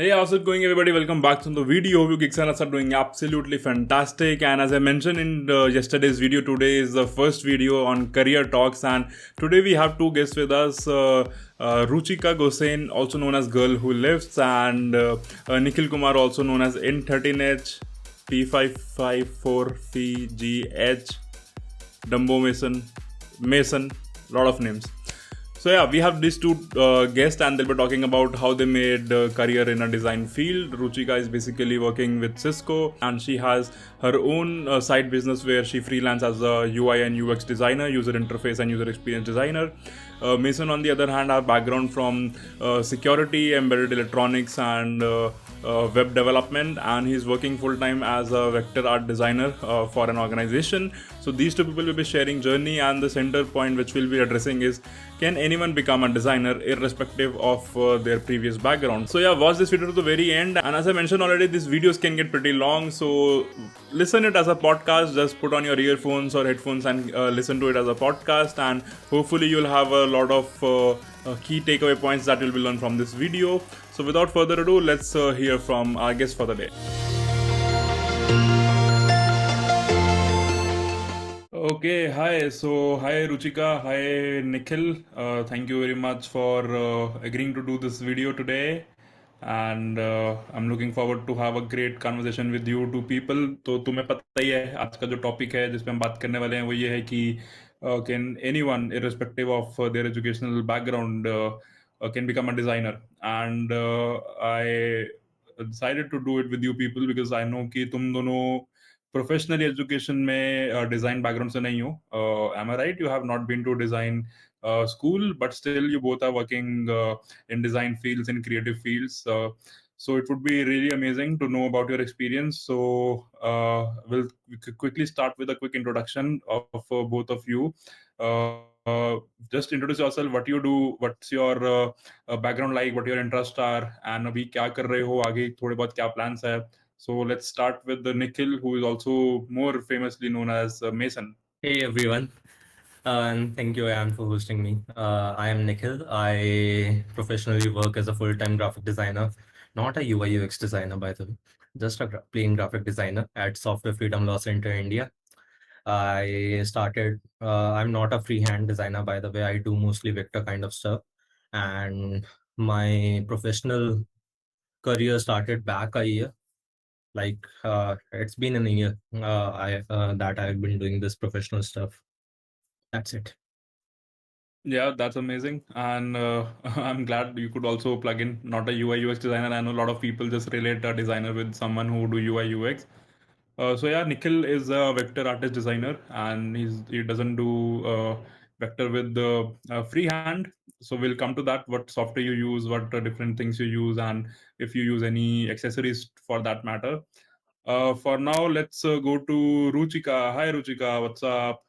Hey, how's it going, everybody? Welcome back to the video. Hope you geeks are doing absolutely fantastic. And as I mentioned in yesterday's video, today is the first video on career talks. And today we have two guests with us, Ruchika Gosain, also known as Girl Who Lifts, and Nikhil Kumar, also known as N13H, P554PGH, Dumbo Mason, lot of names. So yeah, we have these two guests, and they'll be talking about how they made career in a design field. Ruchika is basically working with Cisco, and she has her own side business where she freelance as a UI and UX designer, user interface and user experience designer. Mason, on the other hand, have background from security, embedded electronics, and web development, and he's working full time as a vector art designer for an organization. So these two people will be sharing journey, and the center point which we'll be addressing is, can anyone become a designer irrespective of their previous background? So yeah, watch this video to the very end. And as I mentioned already, these videos can get pretty long, so listen it as a podcast. Just put on your earphones or headphones and listen to it as a podcast, and hopefully you'll have a lot of key takeaway points that you'll be learned from this video. So without further ado, let's hear from our guest for the day. Okay, hi. So, hi Ruchika, hi Nikhil. Thank you very much for agreeing to do this video today. And I'm looking forward to have a great conversation with you two people. तो तुम्हें पता ही है आज का जो topic है जिस पे हम बात करने वाले हैं वो ये है कि can anyone irrespective of their educational background can become a designer, and I decided to do it with you people because I know कि तुम दोनों प्रोफेशनल एजुकेशन में डिजाइन बैकग्राउंड से नहीं हो. Am I right? You have not been to design school, but still you both are working in design fields, in creative fields. So it would be really amazing to know about your experience. So we could quickly start with a quick introduction of both of you. Uh, just introduce yourself, what you do, what's your background like, what your interests are, and अभी क्या कर रहे हो, आगे थोड़े बहुत क्या plans है. So let's start with the Nikhil, who is also more famously known as Mason. Hey everyone, and thank you, Ayan, for hosting me. I am Nikhil. I professionally work as a full-time graphic designer, not a UI UX designer, by the way, just a plain graphic designer at Software Freedom Law Center, India. I started, I'm not a freehand designer, by the way. I do mostly vector kind of stuff. And my professional career started back a year. It's been a year that I've been doing this professional stuff. That's it. Yeah, that's amazing. And I'm glad you could also plug in not a UI UX designer. I know a lot of people just relate a designer with someone who do UI UX. So yeah, Nikhil is a vector artist designer, and he doesn't do vector with the freehand. So we'll come to that. What software you use, what different things you use, and if you use any accessories for that matter. For now, let's go to Ruchika. Hi, Ruchika. What's up?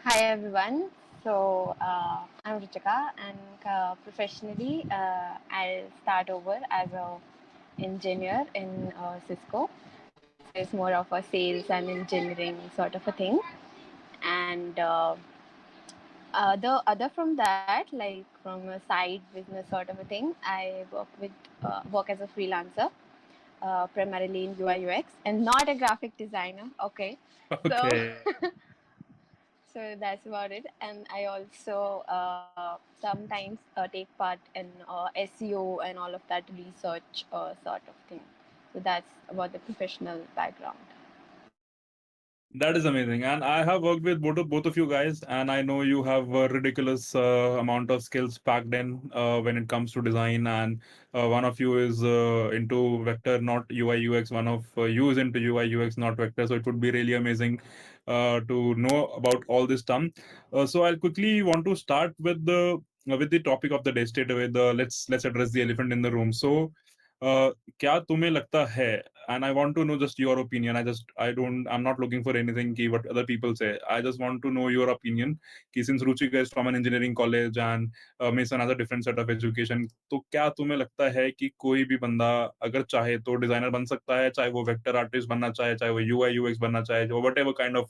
Hi everyone. I'm Ruchika, and professionally, I'll start over as a engineer in Cisco. It's more of a sales and engineering sort of a thing. And the other from that, like from a side business sort of a thing, I work as a freelancer, primarily in UI UX, and not a graphic designer. Okay, so. Okay. So that's about it. And I also sometimes take part in SEO and all of that research sort of thing. So that's about the professional background. That is amazing, and I have worked with both of you guys, and I know you have a ridiculous amount of skills packed in when it comes to design. And one of you is into vector, not UI UX. One of you is into UI UX, not vector. So it would be really amazing to know about all this stuff. So I'll quickly want to start with the topic of the day straight away. The let's address the elephant in the room. So क्या तुम्हें लगता है, and I want to know just your opinion. I'm not looking for anything ki what other people say. I just want to know your opinion कि since Ruchika is from an engineering college and Mason has a different set of education, तो क्या तुम्हें लगता है कि कोई भी बंदा अगर चाहे तो डिजाइनर बन सकता है, चाहे वो वेक्टर आर्टिस्ट बनना चाहे, चाहे वो UI UX बनना चाहे, जो whatever kind of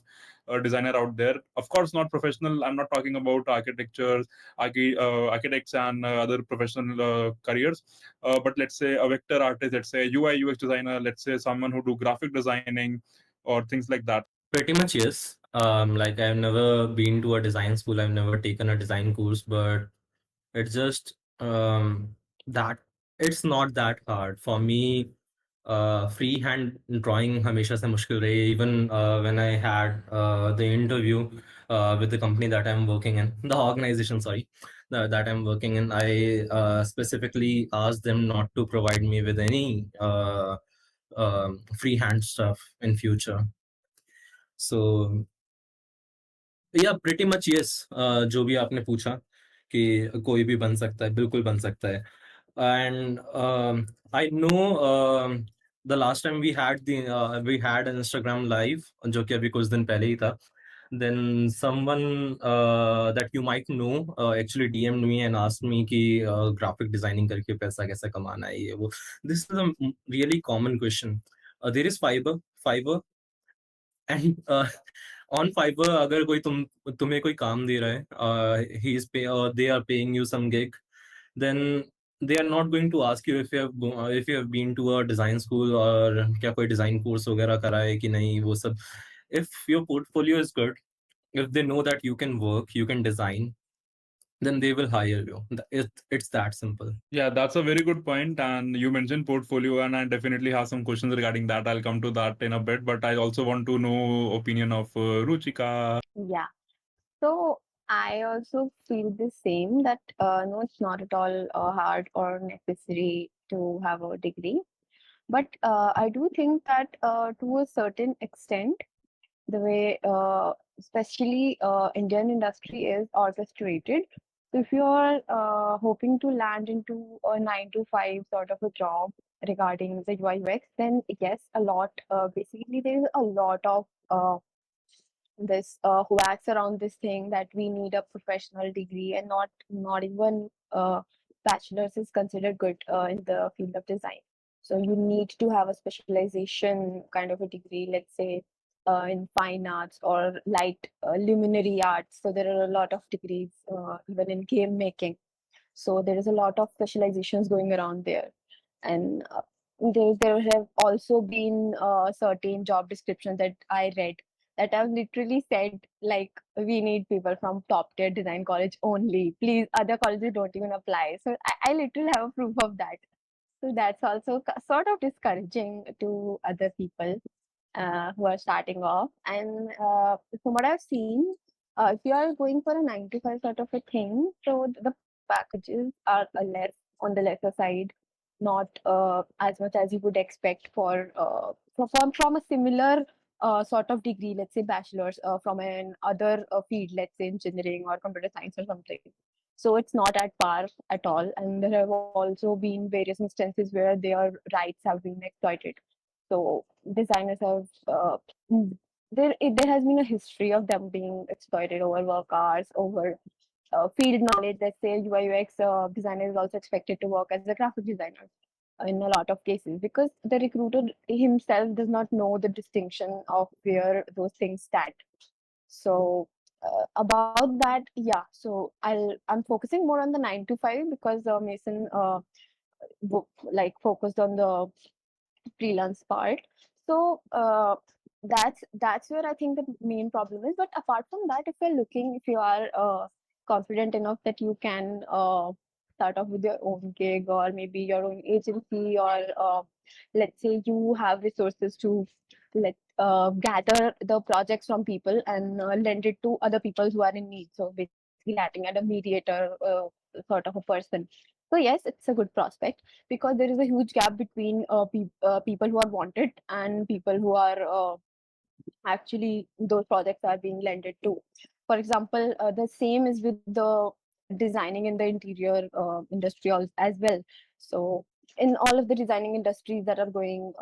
designer out there. Of course, not professional. I'm not talking about architects and other professional careers. But let's say a vector artist, let's say UI UX designer, let's say someone who do graphic designing or things like that. Pretty much, yes. Like I've never been to a design school. I've never taken a design course, but it's just that it's not that hard for me. Freehand drawing हमेशा से मुश्किल रही. Even when I had the interview with the company that I'm working in, the organization, sorry, that I'm working in, I specifically asked them not to provide me with any freehand stuff in future. So या pretty much yes. जो भी आपने पूछा कि कोई भी बन सकता है, बिल्कुल बन सकता है. And I know the last time we had an Instagram live, जो कि अभी कुछ दिन पहले ही था. Then someone that you might know actually DMed me and asked me कि ग्राफिक डिजाइनिंग करके पैसा कैसे कमाना है, ये वो. This is a really common question. There is Fiverr and on Fiverr अगर कोई तुम्हें कोई काम दे रहा है, he is they are paying you some gig, then they are not going to ask you if you have been to a design school और क्या कोई design course वगैरह करा है कि नहीं, वो सब. If your portfolio is good, if they know that you can work, you can design, then they will hire you. It's that simple. Yeah, that's a very good point. And you mentioned portfolio, and I definitely have some questions regarding that. I'll come to that in a bit, but I also want to know opinion of Ruchika. Yeah. So I also feel the same that no, it's not at all hard or necessary to have a degree. But I do think that to a certain extent, the way especially Indian industry is orchestrated. So if you are hoping to land into a 9 to 5 sort of a job regarding the UI UX, then yes, a lot. Basically, there is a lot of this who acts around this thing that we need a professional degree, and not even bachelor's is considered good in the field of design. So you need to have a specialization kind of a degree, let's say in fine arts or light luminary arts. So there are a lot of degrees even in game making. So there is a lot of specializations going around there. And there have also been certain job descriptions that I read that have literally said, like, we need people from top tier design college only. Please, other colleges don't even apply. So I literally have a proof of that. So that's also sort of discouraging to other people who are starting off. And from what I've seen, if you are going for a 9 to 5 sort of a thing, so the packages are less on the lesser side, not as much as you would expect from a similar sort of degree, let's say bachelor's from an other field, let's say engineering or computer science or something. So it's not at par at all. And there have also been various instances where their rights have been exploited. So designers have there has been a history of them being exploited over work hours, over field knowledge. Let's say UI UX designer is also expected to work as a graphic designer in a lot of cases because the recruiter himself does not know the distinction of where those things stand. So about that, yeah. So I'm focusing more on the 9 to 5 because Mason like focused on the freelance part. So that's where I think the main problem is. But apart from that, if you are confident enough that you can start off with your own gig or maybe your own agency, or let's say you have resources to gather the projects from people and lend it to other people who are in need. So basically acting as a mediator sort of a person. So yes, it's a good prospect because there is a huge gap between people who are wanted and people who are actually those projects are being lended to. For example, the same is with the designing in the interior industry as well. So in all of the designing industries that are going,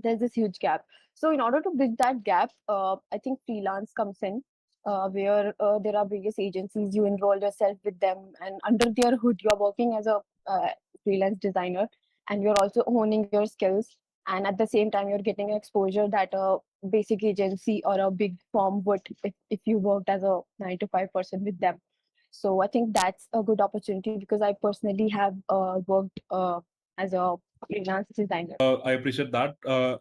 there's this huge gap. So in order to bridge that gap, I think freelance comes in, where there are various agencies. You enroll yourself with them, and under their hood, you're working as a freelance designer, and you're also honing your skills. and at the same time you're getting exposure that a basic agency or a big firm would if you worked as a 9 to 5 person with them. So I think that's a good opportunity because I personally have worked as a freelance designer. I appreciate that.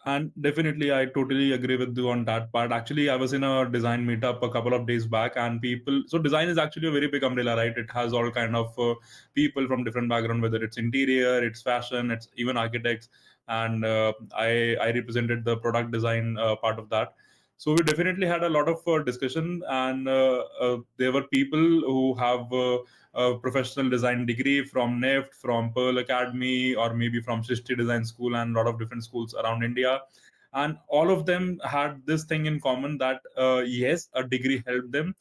And definitely, I totally agree with you on that part. Actually, I was in a design meetup a couple of days back, and people. So design is actually a very big umbrella, right? It has all kind of people from different background, whether it's interior, it's fashion, it's even architects. And I represented the product design part of that. So we definitely had a lot of discussion, and there were people who have a professional design degree from NEFT, from Pearl Academy, or maybe from Srishti Design School, and a lot of different schools around India. And all of them had this thing in common that yes, a degree helped them.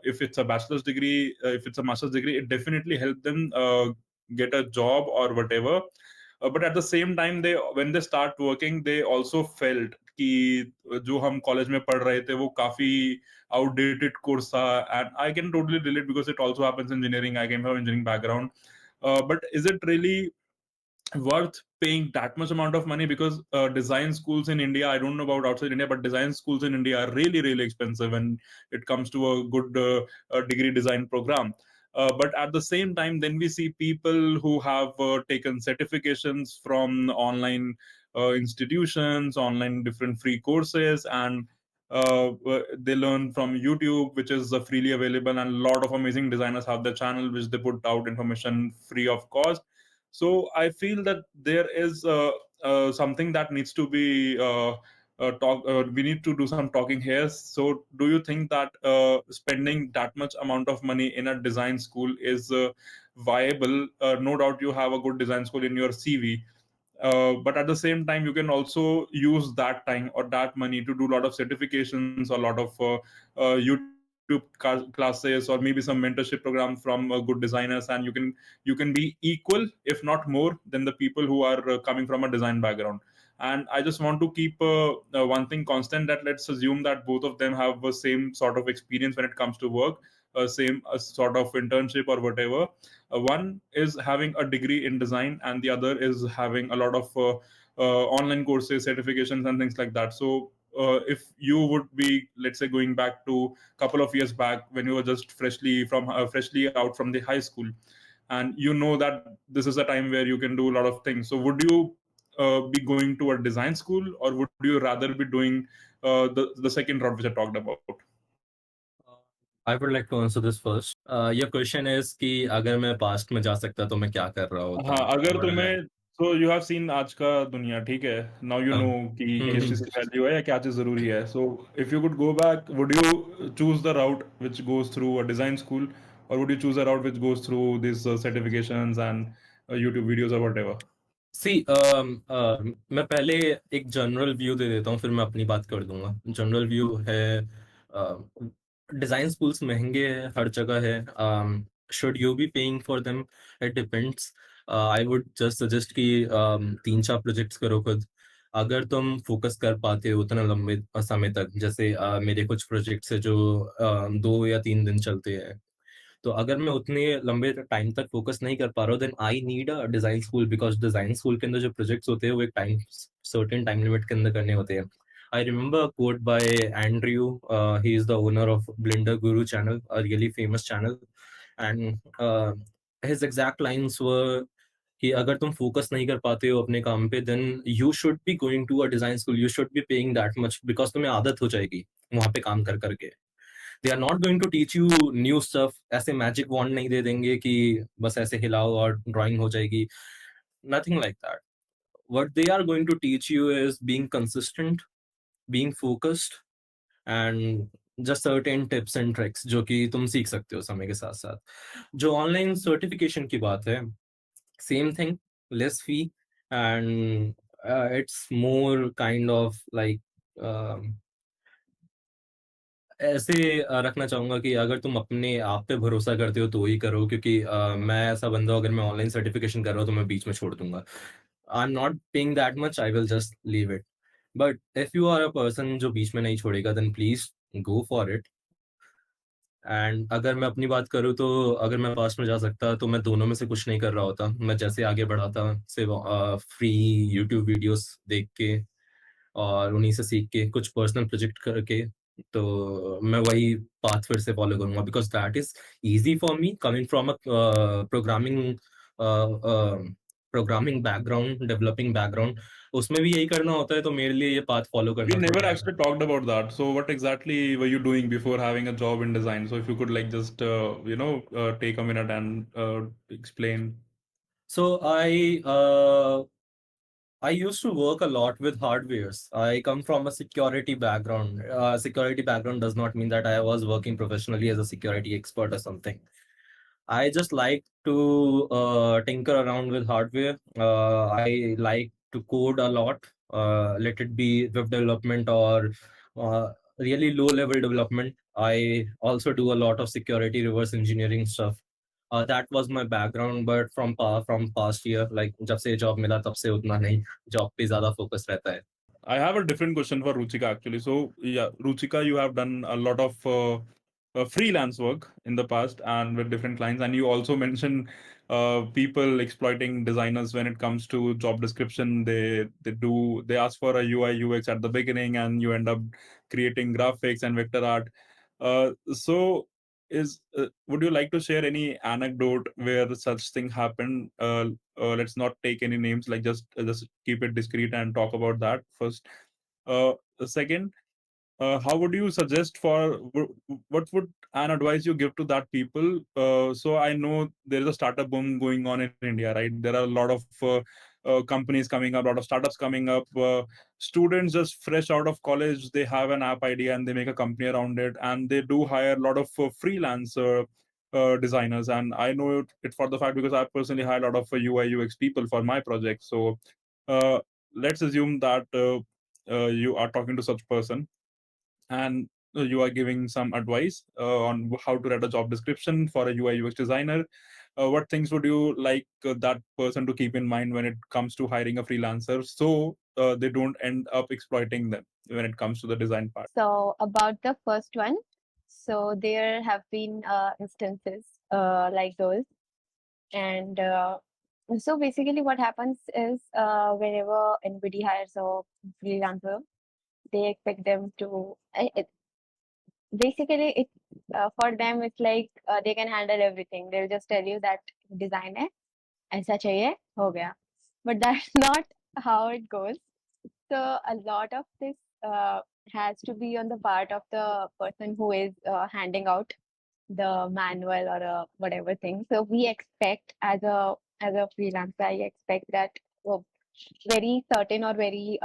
If it's a bachelor's degree, if it's a master's degree, it definitely helped them get a job or whatever. But at the same time, they when they start working, they also felt कि जो हम college में पढ़ रहे थे वो काफी outdated course tha, and I can totally relate because it also happens in engineering. I came from engineering background, but is it really worth paying that much amount of money? Because design schools in India, I don't know about outside India, but design schools in India are really really expensive when it comes to a good degree design program. But at the same time, then we see people who have taken certifications from online institutions, online different free courses, and they learn from YouTube, which is freely available, and a lot of amazing designers have their channel which they put out information free of cost. So I feel that there is something that needs to be talk. We need to do some talking here. So do you think that spending that much amount of money in a design school is viable? No doubt you have a good design school in your CV, but at the same time you can also use that time or that money to do a lot of certifications or a lot of YouTube classes or maybe some mentorship program from good designers, and you can be equal if not more than the people who are coming from a design background. And I just want to keep one thing constant, that let's assume that both of them have the same sort of experience when it comes to work, same sort of internship or whatever. One is having a degree in design, and the other is having a lot of online courses, certifications, and things like that. So if you would be, let's say, going back to a couple of years back when you were just freshly out from the high school, and you know that this is a time where you can do a lot of things, so would you be going to a design school, or would you rather be doing the second route which I talked about? I would like to answer this first. Your question is कि अगर मैं past में जा सकता तो मैं क्या कर रहा होता? हाँ, अगर What would I- तुम्हें, सो यू हैव सीन आज का दुनिया, ठीक है, नाउ यू हाँ, नो कि किस चीज हम्म, की वैल्यू है या क्या चीज जरूरी है. So if you could go back, would you choose the route which goes through a design school, or would you choose a route which goes through these certifications and YouTube videos or whatever? सी मैं पहले एक general view दे देता हूँ, फिर मैं अपनी बात कर दूंगा. जनरल व्यू है, डिजाइन स्कूल्स महंगे हैं, हर जगह है. Should you be paying for them? It depends. I would just suggest कि 3-4 प्रोजेक्ट्स करो खुद. अगर तुम फोकस कर पाते हो उतना लंबे समय तक, जैसे मेरे कुछ प्रोजेक्ट्स है जो 2 या 3 दिन चलते हैं, तो अगर मैं उतने लंबे टाइम तक फोकस नहीं कर पा रहा हूँ, then I need a design school, because design school के अंदर जो प्रोजेक्ट्स होते हैं वो एक सर्टेन टाइम लिमिट के अंदर करने होते हैं. I remember quote by Andrew, he is the owner of Blender Guru channel, a really famous channel, and his exact lines were कि अगर तुम फोकस नहीं कर पाते हो अपने काम पे, then you should be going to a design school, you should be paying that much, because तुम्हें आदत हो जाएगी वहां पे काम कर करके. They are not going to teach you new stuff. ऐसे मैजिक वॉन्ड नहीं दे देंगे कि बस ऐसे हिलाओ और ड्राइंग हो जाएगी. Nothing like that. What they are going to teach you is being consistent, being focused, and just certain tips and tricks जो कि तुम सीख सकते हो समय के साथ साथ. जो ऑनलाइन सर्टिफिकेशन की बात है, same thing, less fee, and it's more kind of like, ऐसे रखना चाहूंगा कि अगर तुम अपने आप पे भरोसा करते हो तो ही करो, क्योंकि मैं ऐसा बंदा हूं, अगर मैं ऑनलाइन सर्टिफिकेशन कर रहा हूँ तो मैं बीच में छोड़ दूंगा. I am not paying that much, I will just leave it. But if you are a person जो बीच में नहीं छोड़ेगा, then please go for it. And अगर मैं अपनी बात करूँ तो अगर मैं पास्ट में जा सकता तो मैं दोनों में से कुछ नहीं कर रहा होता। मैं जैसे आगे बढ़ा था सिर्फ फ्री यूट्यूब वीडियोस देख के और उन्हीं से सीख के कुछ पर्सनल प्रोजेक्ट करके, तो मैं वही पाथ फिर से फॉलो करूंगा because that is easy for me coming from a programming programming background, developing background. उसमें भी यही करना होता है, तो मेरे लिए ये पाथ फॉलो We करना never थोड़ा actually talked about that. So, what exactly were you doing before having a job in design? So, if you could like just take a minute and explain. so I used to work a lot with hardwares. I come from a security background. Security background does not mean that I was working professionally as a security expert or something. I just like to tinker around with hardware. I like to code a lot. Let it be web development or really low level development. I also do a lot of security reverse engineering stuff. That was my background, but from past year, like जब से job मिला तब से उतना नहीं, job पे ज़्यादा focus रहता है. I have a different question for Ruchika actually. So, yeah, Ruchika, you have done a lot of freelance work in the past and with different clients, and you also mentioned people exploiting designers when it comes to job description. They ask for a UI UX at the beginning, and you end up creating graphics and vector art. So, is would you like to share any anecdote where such thing happened? Let's not take any names, like just keep it discreet and talk about that first. Second, how would you suggest what would an advice you give to that people? So I know there is a startup boom going on in India, right? There are a lot of companies coming up, a lot of startups coming up. Students just fresh out of college, they have an app idea and they make a company around it, and they do hire a lot of freelancer designers. And I know it for the fact because I personally hired a lot of UI UX people for my project. So uh, let's assume that you are talking to such person, and you are giving some advice on how to write a job description for a UI UX designer. What things would you like that person to keep in mind when it comes to hiring a freelancer, so they don't end up exploiting them when it comes to the design part? So about the first one, so there have been instances like those, and so basically what happens is whenever anybody hires a freelancer, they expect them to basically it for them it's like they can handle everything. They'll just tell you that design है ऐसा चाहिए हो गया, but that's not how it goes. So a lot of this uh, has to be on the part of the person who is handing out the manual or whatever thing. So we expect as a freelancer, I expect that very certain or very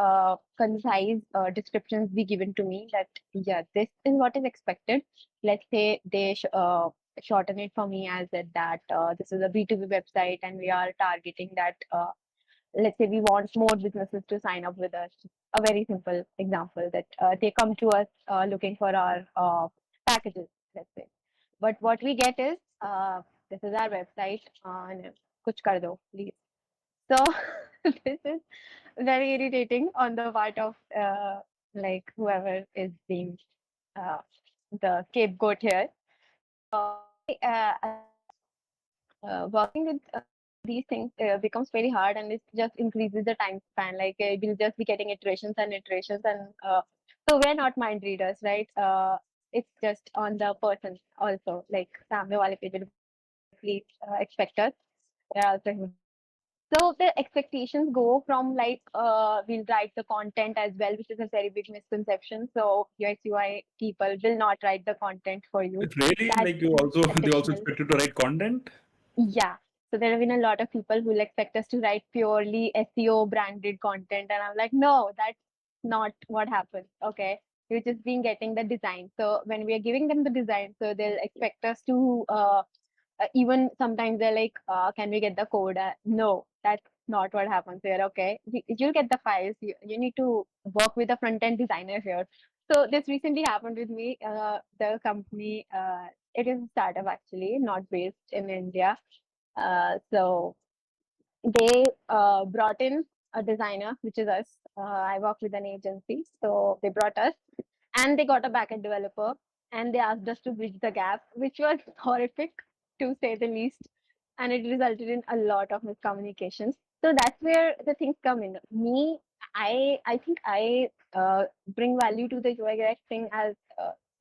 concise descriptions be given to me that yeah, this is what is expected. Let's say they shorten it for me as that this is a B2B website and we are targeting that. Let's say we want more businesses to sign up with us. A very simple example that they come to us looking for our packages, let's say. But what we get is this is our website and kuch kar do, please. So this is very irritating on the part of like whoever is being uh, the scapegoat here. Working with these things becomes very hard and it just increases the time span. Like we'll just be getting iterations and iterations, and so we're not mind readers, right? It's just on the person also. Like सामने वाले पे भी please expect us. They're also human. So the expectations go from like we'll write the content as well, which is a very big misconception. So UX UI people will not write the content for you. It's really That's like you also they also additional. expect you to write content. Yeah. So there have been a lot of people who will expect us to write purely SEO branded content. And I'm like, no, that's not what happens. Okay. You're just been getting the design. So when we are giving them the design, so they'll expect us to even sometimes they're like, can we get the code? No, that's not what happens here. Okay. You'll get the files. You need to work with a front end designer here. So this recently happened with me. The company, it is a startup actually, not based in India. So they brought in a designer, which is us. I work with an agency, so they brought us, and they got a backend developer, and they asked us to bridge the gap, which was horrific to say the least, and it resulted in a lot of miscommunications. So that's where the things come in. Me, I think I bring value to the UI thing as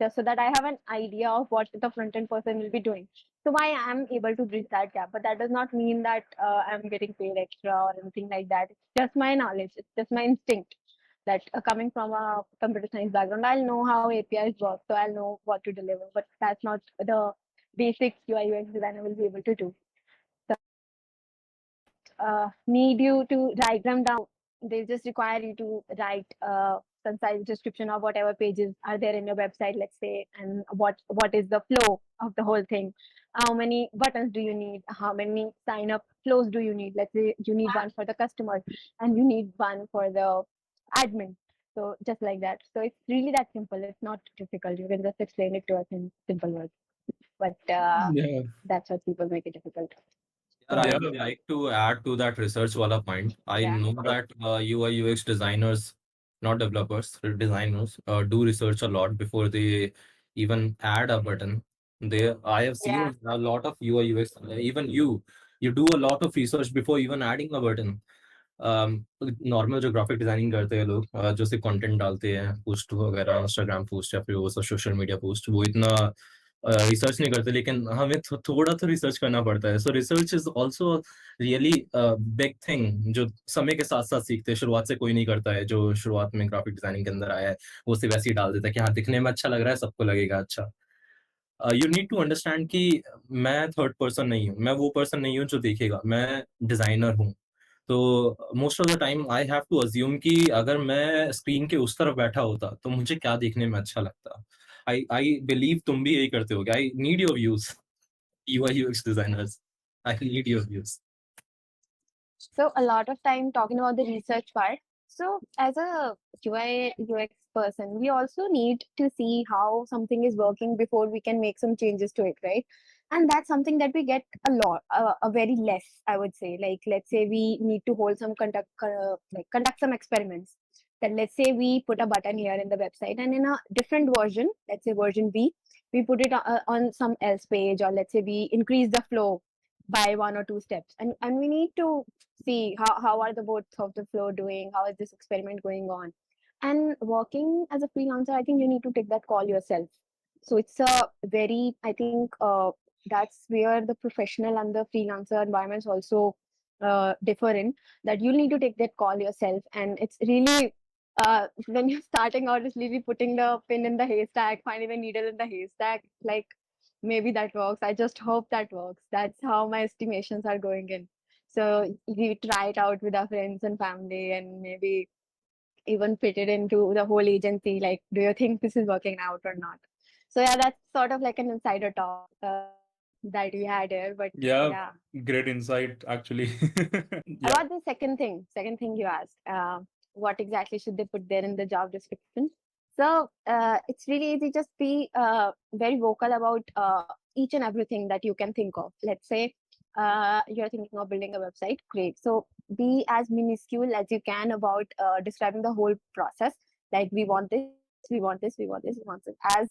just so that I have an idea of what the front end person will be doing. So I am able to bridge that gap, but that does not mean that I'm getting paid extra or anything like that. It's just my knowledge. It's just my instinct that coming from a computer science background, I'll know how APIs work, so I'll know what to deliver. But that's not the basics UI UX designer will be able to do. Need you to write them down. They just require you to write a concise description of whatever pages are there in your website, let's say, and what is the flow of the whole thing. How many buttons do you need? How many sign up flows do you need? Let's say you need one for the customer and you need one for the admin. So just like that. So it's really that simple. It's not difficult. You can just explain it to us in simple words. But Yeah. that's what people make it difficult. I Yeah. would like to add to that research wala point. I Yeah. know that UI UX designers, not developers, designers, do research a lot before they even add a button. I have Yeah. seen a lot of UI UX, even you do a lot of research before even adding a button. Normal जो graphic designing करते हैं लोग जो सिर्फ content डालते हैं post वगैरह Instagram post या फिर वो सब सोशल मीडिया पोस्ट वो इतना रिसर्च नहीं करते लेकिन हमें थोड़ा तो रिसर्च करना पड़ता है सो research is also really big thing जो समय के साथ साथ सीखते हैं शुरुआत से कोई नहीं करता है जो शुरुआत में ग्राफिक डिजाइनिंग के अंदर आया है वो सिर्फ वैसे ही डाल देता है कि हाँ दिखने में अच्छा लग रहा है सबको लगेगा अच्छा यू नीड टू अंडरस्टैंड कि मैं थर्ड पर्सन नहीं हूँ मैं वो पर्सन नहीं हूँ जो देखेगा मैं डिजाइनर हूँ तो most of the time I have to assume कि अगर मैं स्क्रीन के उस तरफ बैठा होता तो मुझे क्या देखने में अच्छा लगता आई बिलीव तुम भी यही करते होगे I need your views UI UX designers I need your views So a lot of time talking about the research part. So as a UI UX person, we also need to see how something is working before we can make some changes to it, right? And that's something that we get a lot, a very less, I would say. Like let's say we need to hold some conduct some experiments. Then let's say we put a button here in the website, and in a different version, let's say version B, we put it on some else page, or let's say we increase the flow by one or two steps, and we need to see how are the both of the flow doing, how is this experiment going on. And working as a freelancer, I think you need to take that call yourself. So it's a very, I think that's where the professional and the freelancer environments also differ in, that you need to take that call yourself. And it's really when you're starting out, it's really putting the pin in the haystack, finding the needle in the haystack, like maybe that works. I just hope that works. That's how my estimations are going in. So we try it out with our friends and family, and maybe even fit it into the whole agency. Like, do you think this is working out or not? So yeah, that's sort of like an insider talk that we had here. But Yeah, yeah, great insight, actually. Yeah. about the second thing you asked, what exactly should they put there in the job description? So it's really easy. Just be very vocal about each and everything that you can think of. Let's say you're thinking of building a website. Great. So be as minuscule as you can about describing the whole process. Like we want this, we want this, we want this, we want this. As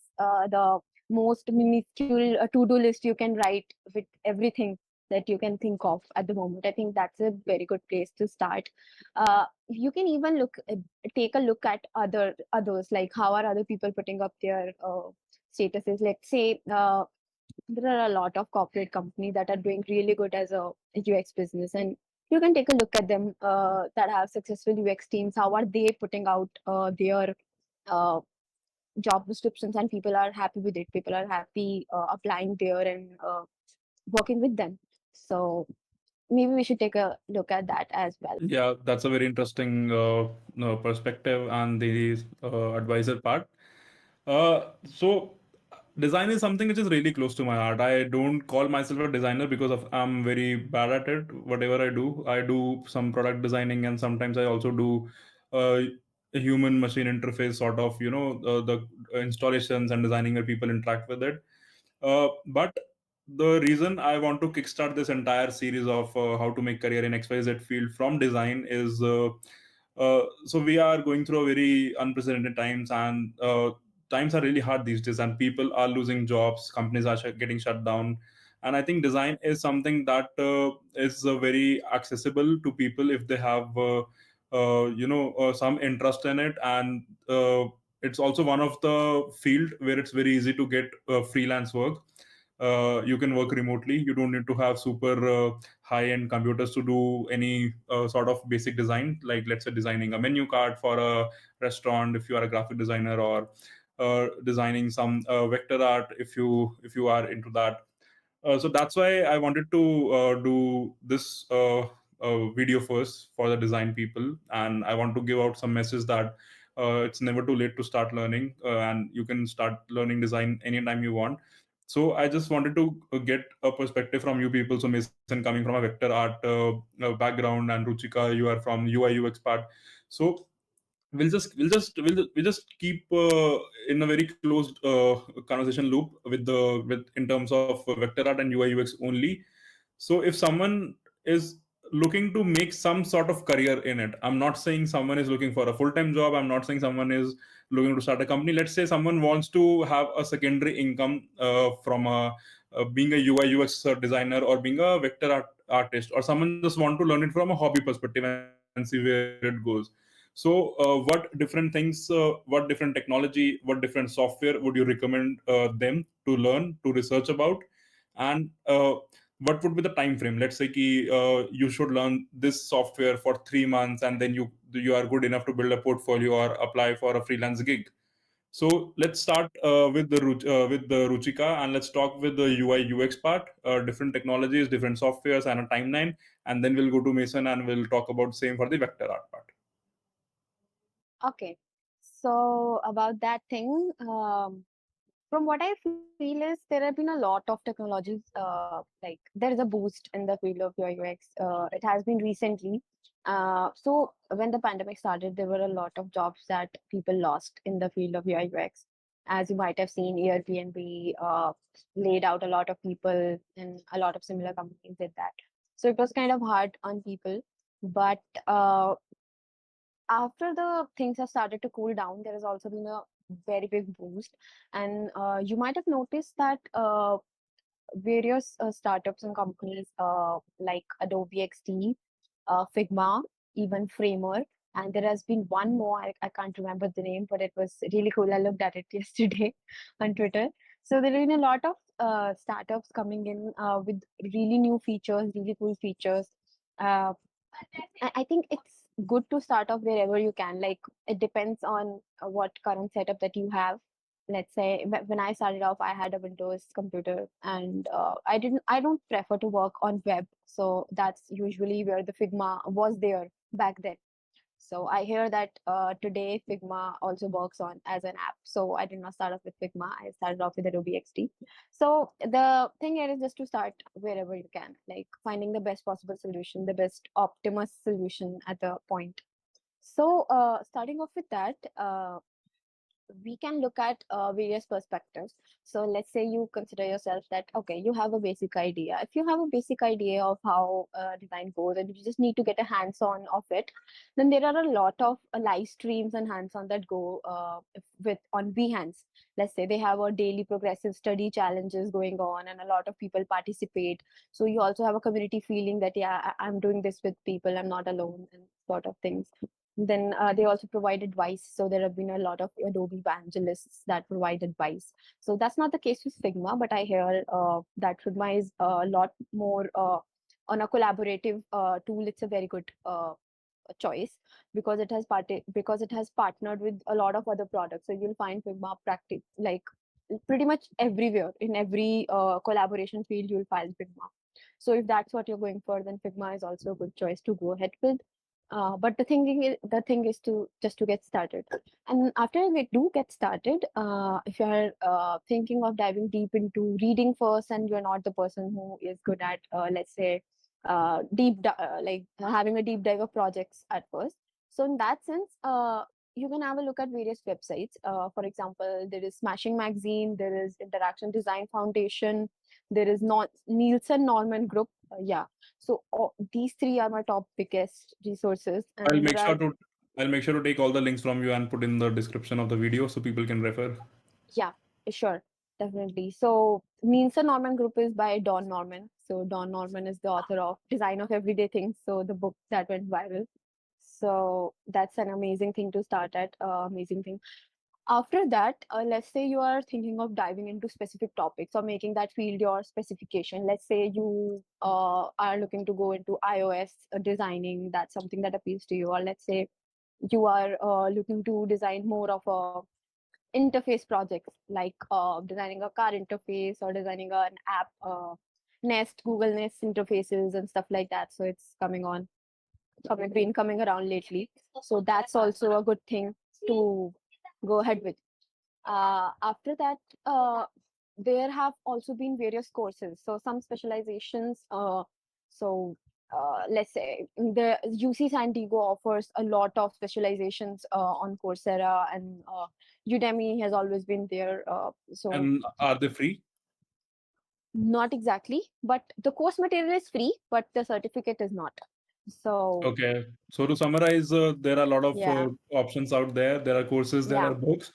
the most minuscule to-do list you can write with everything that you can think of at the moment. I think that's a very good place to start. You can even take a look at others, like how are other people putting up their statuses. Let's say there are a lot of corporate companies that are doing really good as a UX business, and you can take a look at them that have successful UX teams. How are they putting out their uh, job descriptions, and people are happy with it. People are happy applying there and working with them. So maybe we should take a look at that as well. Yeah, that's a very interesting no, perspective and the advisor part. So design is something which is really close to my heart. I don't call myself a designer because of I'm very bad at it. Whatever I do some product designing, and sometimes I also do a human machine interface sort of, the installations and designing where people interact with it. But the reason I want to kickstart this entire series of how to make career in XYZ field from design is so we are going through a very unprecedented times, and times are really hard these days, and people are losing jobs, companies are getting shut down. And I think design is something that is very accessible to people if they have some interest in it. And it's also one of the field where it's very easy to get freelance work. You can work remotely. You don't need to have super high-end computers to do any sort of basic design, like let's say designing a menu card for a restaurant if you are a graphic designer, or designing some vector art if you are into that. So that's why I wanted to do this video first for the design people, and I want to give out some message that it's never too late to start learning, and you can start learning design anytime you want. So I just wanted to get a perspective from you people. So Mason coming from a vector art background, and Ruchika, you are from UI UX part. So we'll just keep in a very closed conversation loop with in terms of vector art and UI UX only. So if someone is looking to make some sort of career in it, I'm not saying someone is looking for a full-time job, I'm not saying someone is looking to start a company. Let's say someone wants to have a secondary income from being a UI UX designer, or being a vector artist, or someone just want to learn it from a hobby perspective and see where it goes. So what different things, what different technology, what different software would you recommend them to learn, to research about? And what would be the time frame? Let's say you should learn this software for 3 months, and then you are good enough to build a portfolio or apply for a freelance gig. So let's start with the Ruchika, and let's talk with the UI UX part, different technologies, different softwares, and a timeline. And then we'll go to Mason and we'll talk about same for the vector art part. Okay. So about that thing, from what I feel is there have been a lot of technologies. Like there is a boost in the field of UI UX. It has been recently. So when the pandemic started, there were a lot of jobs that people lost in the field of UI UX. As you might have seen, Airbnb laid out a lot of people, and a lot of similar companies did that. So it was kind of hard on people. But after the things have started to cool down, there has also been a very big boost. And you might have noticed that various startups and companies like Adobe XD, Figma, even Framer, and there has been one more, I can't remember the name, but it was really cool. I looked at it yesterday on Twitter. So there have been a lot of startups coming in with really new features, really cool features. Uh, I think it's good to start off wherever you can. Like it depends on what current setup that you have. Let's say when I started off, I had a Windows computer, and I don't prefer to work on web. So that's usually where the Figma was there back then. So I hear that today Figma also works on as an app. So I did not start off with Figma. I started off with Adobe XD. So the thing here is just to start wherever you can, like finding the best possible solution, the best optimus solution at the point. So starting off with that, we can look at various perspectives. So let's say you consider yourself that, okay, you have a basic idea. If you have a basic idea of how design goes, and you just need to get a hands-on of it, then there are a lot of live streams and hands-on that go with on Behance. Let's say they have a daily progressive study challenges going on, and a lot of people participate. So you also have a community feeling that, yeah, I'm doing this with people, I'm not alone, and sort of things. Then they also provide advice. So there have been a lot of Adobe evangelists that provide advice. So that's not the case with Figma, but I hear that Figma is a lot more on a collaborative tool. It's a very good choice because it has partnered with a lot of other products. So you'll find Figma practice like pretty much everywhere. In every collaboration field, you'll find Figma. So if that's what you're going for, then Figma is also a good choice to go ahead with. But the thing is to just to get started. And after we do get started, if you're thinking of diving deep into reading first, and you're not the person who is good at, let's say, like having a deep dive of projects at first. So in that sense, you can have a look at various websites. For example, there is Smashing Magazine, there is Interaction Design Foundation, there is not Nielsen Norman Group. Yeah. So these three are my top biggest resources. I'll And make there sure are to I'll make sure to take all the links from you and put in the description of the video so people can refer. Yeah, sure, definitely. So, Nielsen Norman Group is by Don Norman. So, Don Norman is the author of Design of Everyday Things. So, the book that went viral. So, that's an amazing thing to start at. Amazing thing. After that, let's say you are thinking of diving into specific topics or making that field your specification. Let's say you are looking to go into iOS designing. That's something that appeals to you. Or let's say you are looking to design more of a interface projects like designing a car interface or designing an app Nest, Google Nest interfaces and stuff like that. So it's been coming around lately. So that's also a good thing to go ahead with. After that, there have also been various courses. So some specializations. So let's say the UC San Diego offers a lot of specializations on Coursera, and Udemy has always been there. So And are they free? not exactly, but the course material is free, but the certificate is not. So Okay. So to summarize, there are a lot of yeah, options out there. There are courses, there are yeah, books,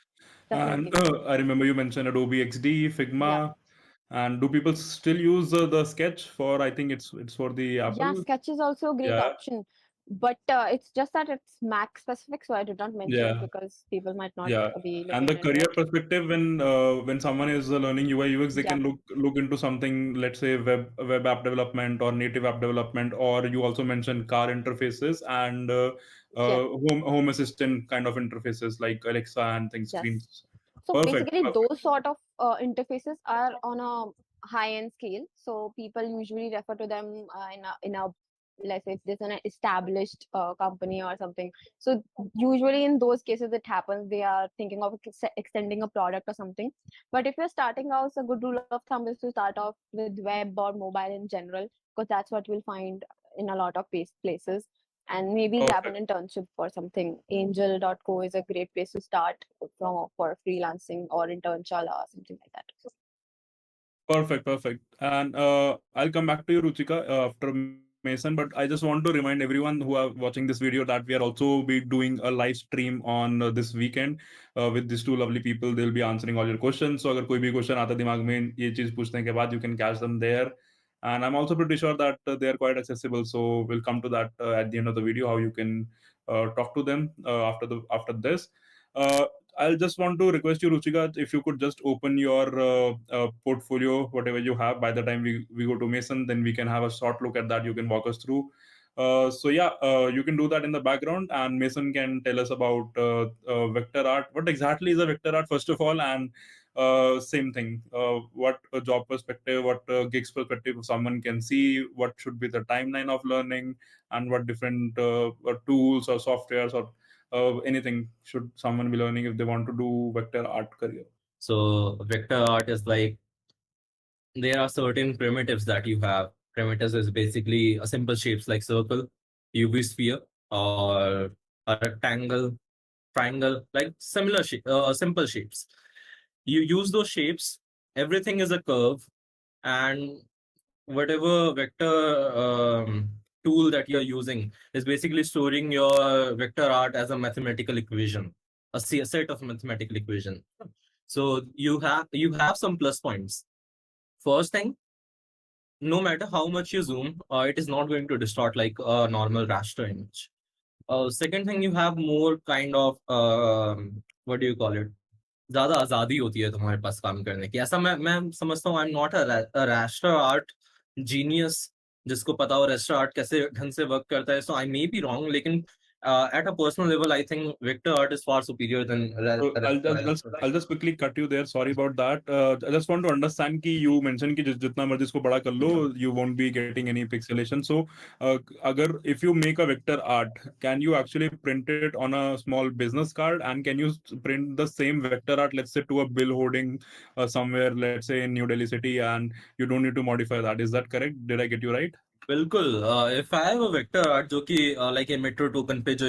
and definitely. I remember you mentioned Adobe XD, Yeah. Figma, and do people still use the Sketch for? I think it's for the Yeah, Apple. Sketch is also a great Yeah, option, but it's just that it's Mac specific, so I did not mention it yeah. because people might not Yeah, be and looking the into career it. perspective, when someone is learning UI UX, they Yeah, can look into something, let's say web app development or native app development, or you also mentioned car interfaces and yeah, home assistant kind of interfaces like Alexa and things, yes. screens. So Perfect, basically, perfect. those sort of interfaces are on a high-end scale. So people usually refer to them in a let's say if there's an established company or something. So usually in those cases it happens they are thinking of extending a product or something. But if you're starting out, a good rule of thumb is to start off with web or mobile in general, because that's what you'll find in a lot of places, and maybe grab an Perfect. internship or something. Angel.co is a great place to start for freelancing or internshala or something like that. Perfect, perfect. And I'll come back to you, Ruchika, after Mason. But I just want to remind everyone who are watching this video that we are also be doing a live stream on this weekend with these two lovely people. They'll be answering all your questions. So अगर कोई भी question आता दिमाग में ये चीज पूछने के बाद, you can catch them there. And I'm also pretty sure that they are quite accessible. So we'll come to that at the end of the video, how you can talk to them after this. Uh, I'll just want to request you, Ruchika, if you could just open your portfolio, whatever you have. By the time we go to Mason, then we can have a short look at that. You can walk us through. So yeah, you can do that in the background, and Mason can tell us about vector art. What exactly is a vector art, first of all, and same thing. What a job perspective, what gigs perspective someone can see, what should be the timeline of learning, and what different tools or softwares or anything should someone be learning if they want to do vector art career. So vector art is like there are certain primitives that you have. Primitives is basically a simple shapes like circle, UV sphere, or a rectangle, triangle, like similar simple shapes. You use those shapes. Everything is a curve, and whatever vector tool that you're using is basically storing your vector art as a mathematical equation, a set of mathematical equation. So you have some plus points. First thing, no matter how much you zoom, it is not going to distort like a normal raster image. Second thing, you have more kind of what do you call it? ज्यादा आजादी होती है तुम्हारे पास काम करने की. ऐसा मैं समझता हूँ. आई am not a raster art genius जिसको पता हो रास्टर आर्ट कैसे ढंग से वर्क करता है. So I may be wrong, लेकिन at a personal level, I think vector art is far superior than So I'll just quickly cut you there. Sorry about that. I just want to understand कि you mentioned कि जितना मर्जी इसको बड़ा कर लो, you won't be getting any pixelation. So अगर if you make a vector art, can you actually print it on a small business card, and can you print the same vector art, let's say, to a bill hoarding somewhere, let's say in New Delhi city, and you don't need to modify that? Is that correct? Did I get you right? बिल्कुल. If I have a vector art जो कि like a metro token पे जो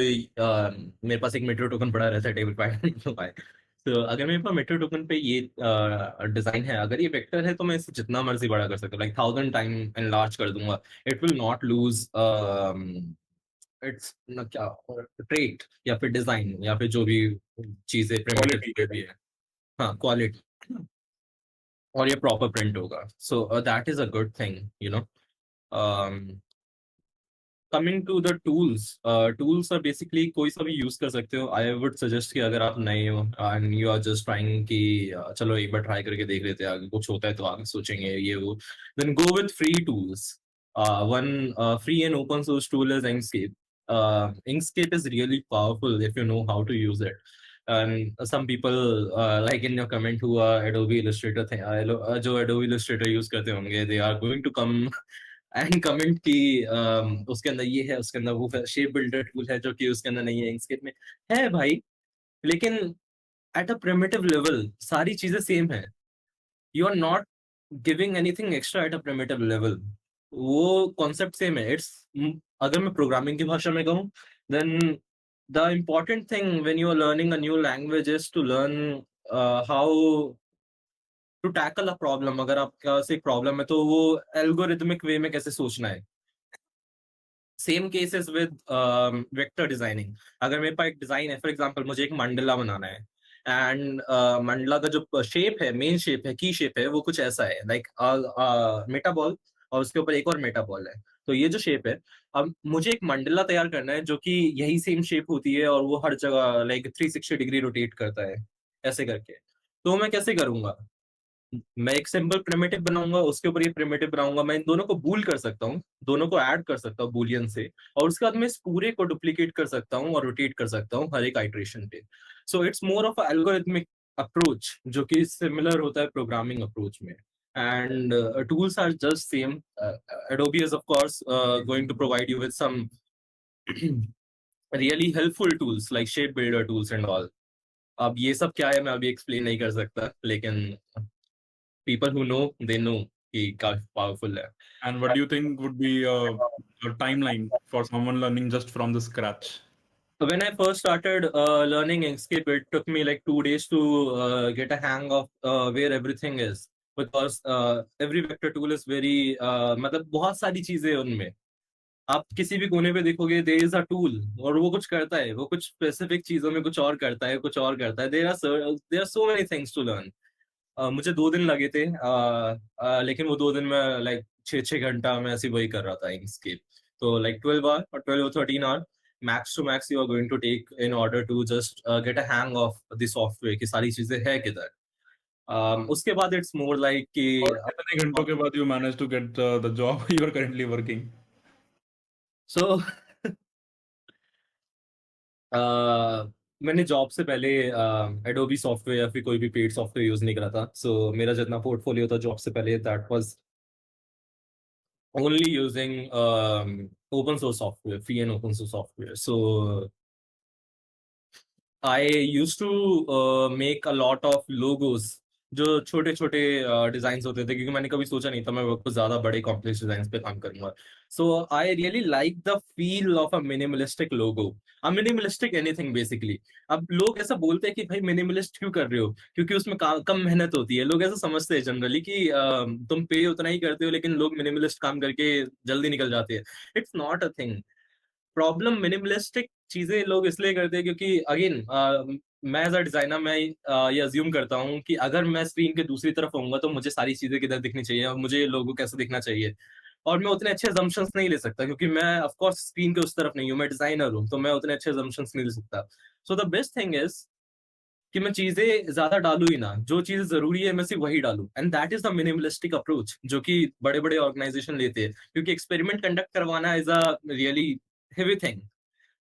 मेरे पास एक metro token पड़ा रहता है टेबल पे. तो अगर मेरे पास मेट्रो टोकन पे ये डिजाइन है, अगर ये वेक्टर है, तो मैं इसे जितना मर्जी बड़ा कर सकता हूँ, लाइक 1000 टाइम एनलार्ज कर दूंगा. It will not lose its क्या ट्रेट या फिर डिजाइन या फिर जो भी चीजें Quality. प्रिमिटिव भी है. हाँ, क्वालिटी, और ये प्रॉपर प्रिंट होगा, so that is a good thing, you know. Coming to the tools, tools are basically कोई सा भी यूज कर सकते हो। आई वुड सजेस्ट कि अगर आप नए हो and you are just trying कि चलो एक बार ट्राई करके देख लेते हैं, आगे कुछ होता है तो आगे सोचेंगे ये वो, then go with free tools. One free and open source tool is Inkscape. Inkscape is really powerful if you know how to use it. And some people, like in your comment, who are Adobe Illustrator जो Adobe Illustrator use करते होंगे, they are going to come and comment की उसके अंदर ये है, उसके अंदर वो शेप बिल्डर टूल है जो कि उसके अंदर नहीं है, इंक्सकेप में है भाई। लेकिन एट अ प्रिमिटिव लेवल सारी चीजें सेम है। You are not giving anything extra at a primitive level. वो कॉन्सेप्ट सेम है। इट्स, अगर मैं प्रोग्रामिंग की भाषा में कहूँ, then the important thing when you are learning a new language is to learn how to tackle a problem. अगर आपके पास एक प्रॉब्लम है तो वो एल्गोरिथमिक वे में कैसे सोचना है। Same cases with vector designing. अगर मेरे पास एक डिजाइन है, फॉर एग्जांपल मुझे एक मंडला बनाना है, एंड मंडला का जो शेप है, मेन शेप है, की शेप है, वो कुछ ऐसा है लाइक मेटाबॉल, और उसके ऊपर एक और मेटाबॉल है। तो ये जो शेप है, अब मुझे एक मंडला तैयार करना है जो कि यही सेम शेप होती है और वो हर जगह लाइक 360 डिग्री रोटेट करता है ऐसे करके। तो मैं कैसे करूंगा? मैं एक सिंपल प्रिमिटिव बनाऊंगा, उसके ऊपर ये प्रिमिटिव बनाऊंगा। मैं इन दोनों को बूल कर सकता हूँ, दोनों को ऐड कर सकता हूँ बूलियन से, और उसके बाद मैं इस पूरे को डुप्लीकेट कर सकता हूँ और रोटेट कर सकता हूँ हर एक आइट्रेशन पे। So it's more of algorithmic approach जो कि सिमिलर होता है प्रोग्रामिंग अप्रोच में। And tools are just same. Adobe is of course going to provide you with some really helpful tools like shape builder tools and all. अब ये सब क्या है मैं अभी एक्सप्लेन नहीं कर सकता, लेकिन people who know, they know कि काफी पावरफुल है। And what do you think would be a timeline for someone learning just from the scratch? When I first started learning Inkscape, it took me like 2 days to get a hang of where everything is, because every vector tool is very मतलब बहुत सारी चीजें हैं उनमें। आप किसी भी कोने पे देखोगे there is a tool, और वो कुछ करता है, वो कुछ स्पेसिफिक चीजों में कुछ और करता है, कुछ और करता है। There are so many things to learn. मुझे 2 दिन लगे थे, लेकिन वो 2 दिन में लाइक 6-6 घंटा मैं ऐसे वही कर रहा था इंक्सकेप। तो लाइक 12 आवर और 12 or 13 hour max to max you are going to take in order to just get a hang of the software की सारी चीजें है किधर। उसके बाद इट्स मोर लाइक कि और कितने घंटों के बाद you managed to get the job you are currently working? सो मैंने जॉब से पहले एडोबी सॉफ्टवेयर या फिर कोई भी पेड सॉफ्टवेयर यूज नहीं करा था। सो मेरा जितना पोर्टफोलियो था जॉब से पहले, that was only using open source software, free and open source software. So I used to make a lot of logos जो छोटे छोटे डिजाइन होते थे, क्योंकि मैंने कभी सोचा नहीं था मैं कुछ ज्यादा बड़े कॉम्प्लेक्स डिजाइन पे काम करूंगा। So I really like the feel of a minimalistic logo, a minimalistic anything basically. अब लोग ऐसा बोलते हैं कि भाई मिनिमलिस्ट क्यों कर रहे हो, क्योंकि उसमें कम मेहनत होती है। लोग ऐसा समझते हैं जनरली कि तुम पे उतना ही करते हो, लेकिन लोग मिनिमलिस्ट काम करके जल्दी निकल जाते हैं। It's not a thing. Problem minimalistic चीजें लोग इसलिए करते हैं क्योंकि अगेन मैं एज अ डिजाइनर मैं ये अज्यूम करता हूँ कि अगर मैं स्क्रीन के दूसरी तरफ होऊंगा तो मुझे सारी चीजें किधर दिखनी चाहिए और मुझे लोगो कैसे दिखना चाहिए, और मैं उतने अच्छे assumptions नहीं ले सकता क्योंकि मैं ऑफ कोर्स स्क्रीन के उस तरफ नहीं हूँ, मैं डिजाइनर हूँ, तो मैं उतने अच्छे assumptions नहीं ले सकता। So the best thing is कि मैं चीजें ज्यादा डालू ही ना, जो चीज जरूरी है मैं सिर्फ वही डालू, and that is the minimalistic approach जो कि बड़े बड़े ऑर्गेनाइजेशन लेते हैं, क्योंकि एक्सपेरिमेंट कंडक्ट करवाना is a really heavy thing,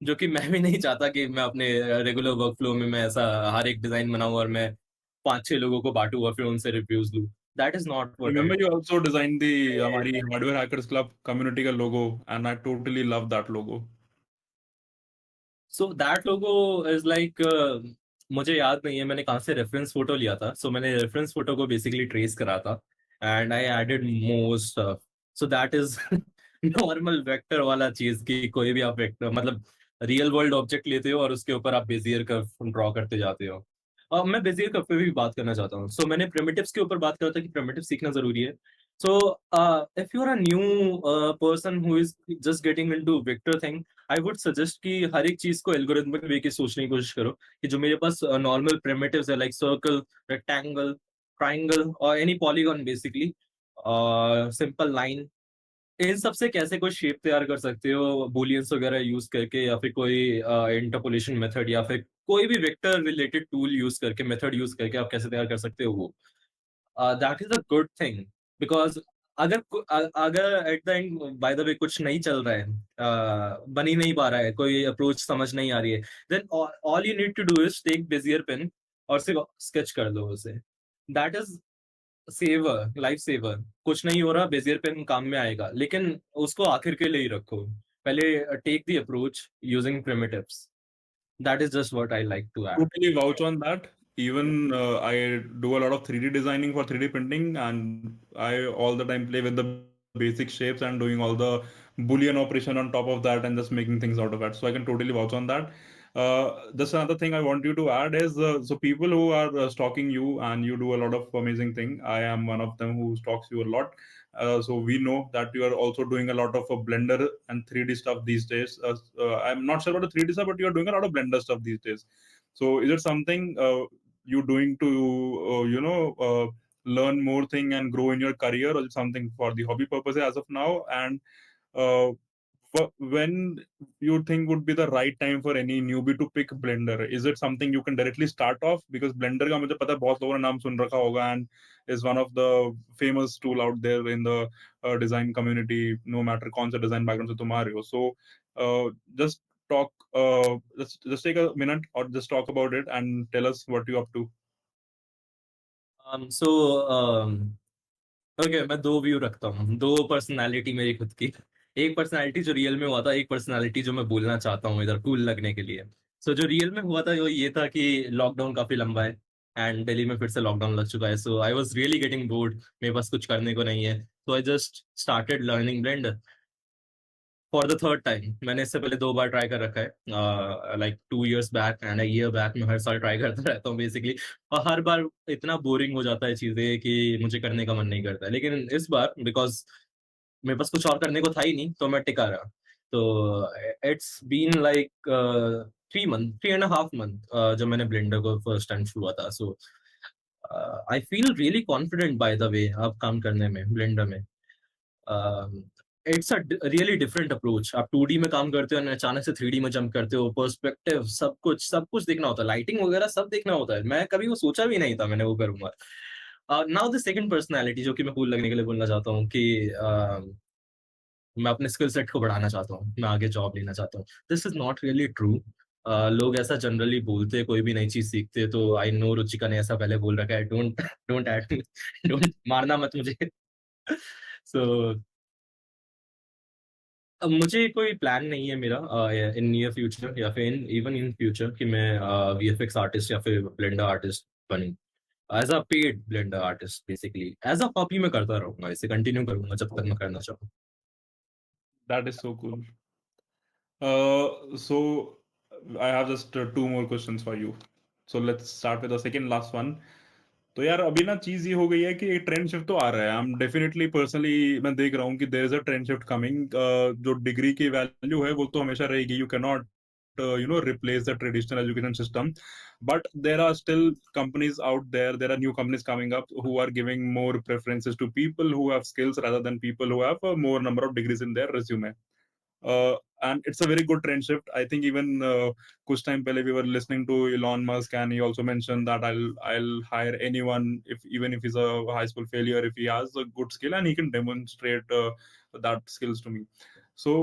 जो कि मैं भी नहीं चाहता कि मैं अपने रेगुलर वर्क फ्लो में मैं ऐसा हर एक डिजाइन बनाऊं और मैं 5-6 लोगों को बांटू और फिर उनसे रिव्यूज लूं। That is not what I. Remember, you also designed the हमारी Hardware Hackers Club community का logo, and I totally love that logo. So that logo is like, मुझे याद नहीं है मैंने कहाँ से रेफरेंस फोटो लिया था। सो मैंने रेफरेंस फोटो को बेसिकली ट्रेस करा था and I added most. So that is normal vector वाला चीज कि कोई भी आप वेक्टर मतलब रियल वर्ल्ड ऑब्जेक्ट लेते हो और उसके ऊपर आप बेजियर कर्व ड्रॉ करते जाते हो। और मैं बेजियर कर्व पे भी बात करना चाहता हूँ। सो मैंने प्रिमिटिव्स के ऊपर बात करा था कि प्रिमिटिव सीखना जरूरी है। So, if you're a new person who is just getting into vector thing, I would suggest कि हर एक चीज को algorithmic way की सोचने की कोशिश करो कि जो मेरे पास normal primitives है like circle, rectangle, triangle or any polygon basically, simple line, इन सब से कैसे कोई शेप तैयार कर सकते हो बूलियंस वगैरह यूज करके या फिर कोई इंटरपोलेशन मेथड या फिर कोई भी वेक्टर रिलेटेड टूल यूज करके मेथड यूज करके आप कैसे तैयार कर सकते हो वो that is a good thing because अगर at the end by the way कुछ नहीं चल रहा है बन ही नहीं पा रहा है कोई अप्रोच समझ नहीं आ रही है then all you need to do is take Bezier pen और सिर्फ स्केच कर दो उसे that is saver life saver कुछ नहीं हो रहा बेजियर पेन काम में आएगा लेकिन उसको आखिर के लिए ही रखो पहले take the approach using primitives that is just what I like to add. Totally vouch on that. Even I do a lot of 3D designing for 3D printing, and I all the time play with the basic shapes and doing all the Boolean operation on top of that and just making things out of that. So I can totally vouch on that. Just another thing I want you to add is so people who are stalking you and you do a lot of amazing thing. I am one of them who stalks you a lot. So we know that you are also doing a lot of Blender and 3D stuff these days. I'm not sure about the 3D stuff, but you are doing a lot of Blender stuff these days. So is it something you're doing to learn more thing and grow in your career, or is it something for the hobby purposes as of now? And uh, when you think would be the right time for any newbie to pick Blender? Is it something you can directly start off? Because Blender का मुझे पता है बहुत लोगों ने नाम सुन रखा होगा and is one of the famous tool out there in the design community, no matter कौन सा design background से तुम आ रहे हो. So just talk, just take a minute or just talk about it and tell us what you're up to. So okay मैं दो view रखता हूँ दो पर्सनालिटी मेरी खुद की एक पर्सनालिटी जो रियल में हुआ था एक पर्सनालिटी जो मैं बोलना चाहता हूँ इधर कूल लगने के लिए सो जो रियल में हुआ था वो ये था कि लॉकडाउन काफी लंबा है एंड दिल्ली में फिर से लॉकडाउन लग चुका है so I was really getting bored मेरे पास कुछ करने को नहीं है so I just started learning Blender for the third time मैंने इससे पहले दो बार ट्राई कर रखा है like 2 years back and a year back मैं हर साल ट्राई करता रहता हूँ बेसिकली और हर बार इतना बोरिंग हो जाता है चीजें कि मुझे करने का मन नहीं करता लेकिन इस बार बिकॉज मेरे पास कुछ और करने को था ही नहीं तो मैं टिका रहा तो it's been like 3 month 3.5 month जब मैंने ब्लेंडर को फर्स्ट टाइम छुआ था so I feel really confident by the way अब काम करने में ब्लेंडर में it's a really different approach आप 2D में काम करते हो और अचानक से 3D में जंप करते हो पर्सपेक्टिव सब कुछ देखना होता है लाइटिंग वगैरह सब देखना होता है मैं कभी वो सोचा भी नहीं था मैंने वो करूंगा नाउ द सेकंड पर्सनालिटी जो कि मैं कूल लगने के लिए बोलना चाहता हूँ कि मैं अपने स्किल सेट को बढ़ाना चाहता हूँ मैं आगे जॉब लेना चाहता हूँ this is not really true लोग ऐसा जनरली बोलते हैं कोई भी नई चीज सीखते तो आई नो रुचिका ने ऐसा पहले बोल रखा है डोंट डोंट एड डोंट मारना मत मुझे सो अब मुझे कोई प्लान नहीं है मेरा इन नियर फ्यूचर या फिर इवन इन फ्यूचर कि मैं वीएफएक्स आर्टिस्ट या फिर ब्लेंडर आर्टिस्ट बनूं as a paid Blender artist basically as a hobby मैं करता रहूंगा इसे कंटिन्यू करूंगा जब तक मैं करना चाहूँ That is so cool. So I have just two more questions for you. So let's start with the second last one. तो यार अभी ना चीज ये हो गई है कि एक ट्रेंड शिफ्ट तो आ रहा है आई एम डेफिनेटली पर्सनली मैं देख रहा हूँ कि there is a trend shift coming जो डिग्री की वैल्यू है वो तो हमेशा रहेगी you can not replace the traditional education system, but there are still companies out there, there are new companies coming up who are giving more preferences to people who have skills rather than people who have a more number of degrees in their resume. And it's a very good trend shift. I think even kuch time pehle we were listening to Elon Musk, and he also mentioned that I'll hire anyone if even if he's a high school failure if he has a good skill and he can demonstrate that skills to me. So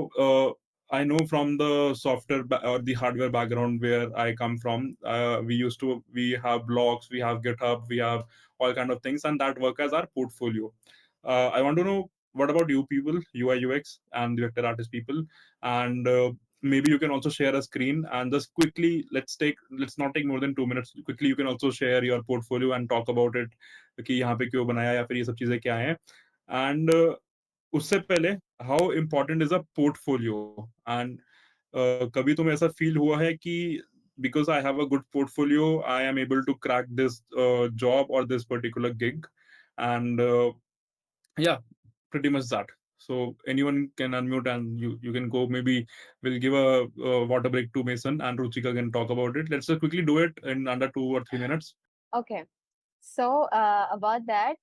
I know from the software or the hardware background where I come from, we have blogs, we have GitHub, we have all kind of things, and that work as our portfolio. I want to know what about you people, UI UX and the vector artist people, and maybe you can also share a screen and just quickly let's not take more than 2 minutes. Quickly you can also share your portfolio and talk about it कि यहाँ पे क्यों बनाया या फिर ये सब चीजें क्या हैं. And उससे पहले how important is a portfolio and कभी तुम्हें ऐसा फील हुआ है कि because I have a good portfolio, I am able to crack this job or this particular gig, and yeah, pretty much that. So anyone can unmute and you can go. Maybe we'll give a water break to Mason and Ruchika can talk about it. Let's just quickly do it in under 2 or 3 minutes. Okay. So about that,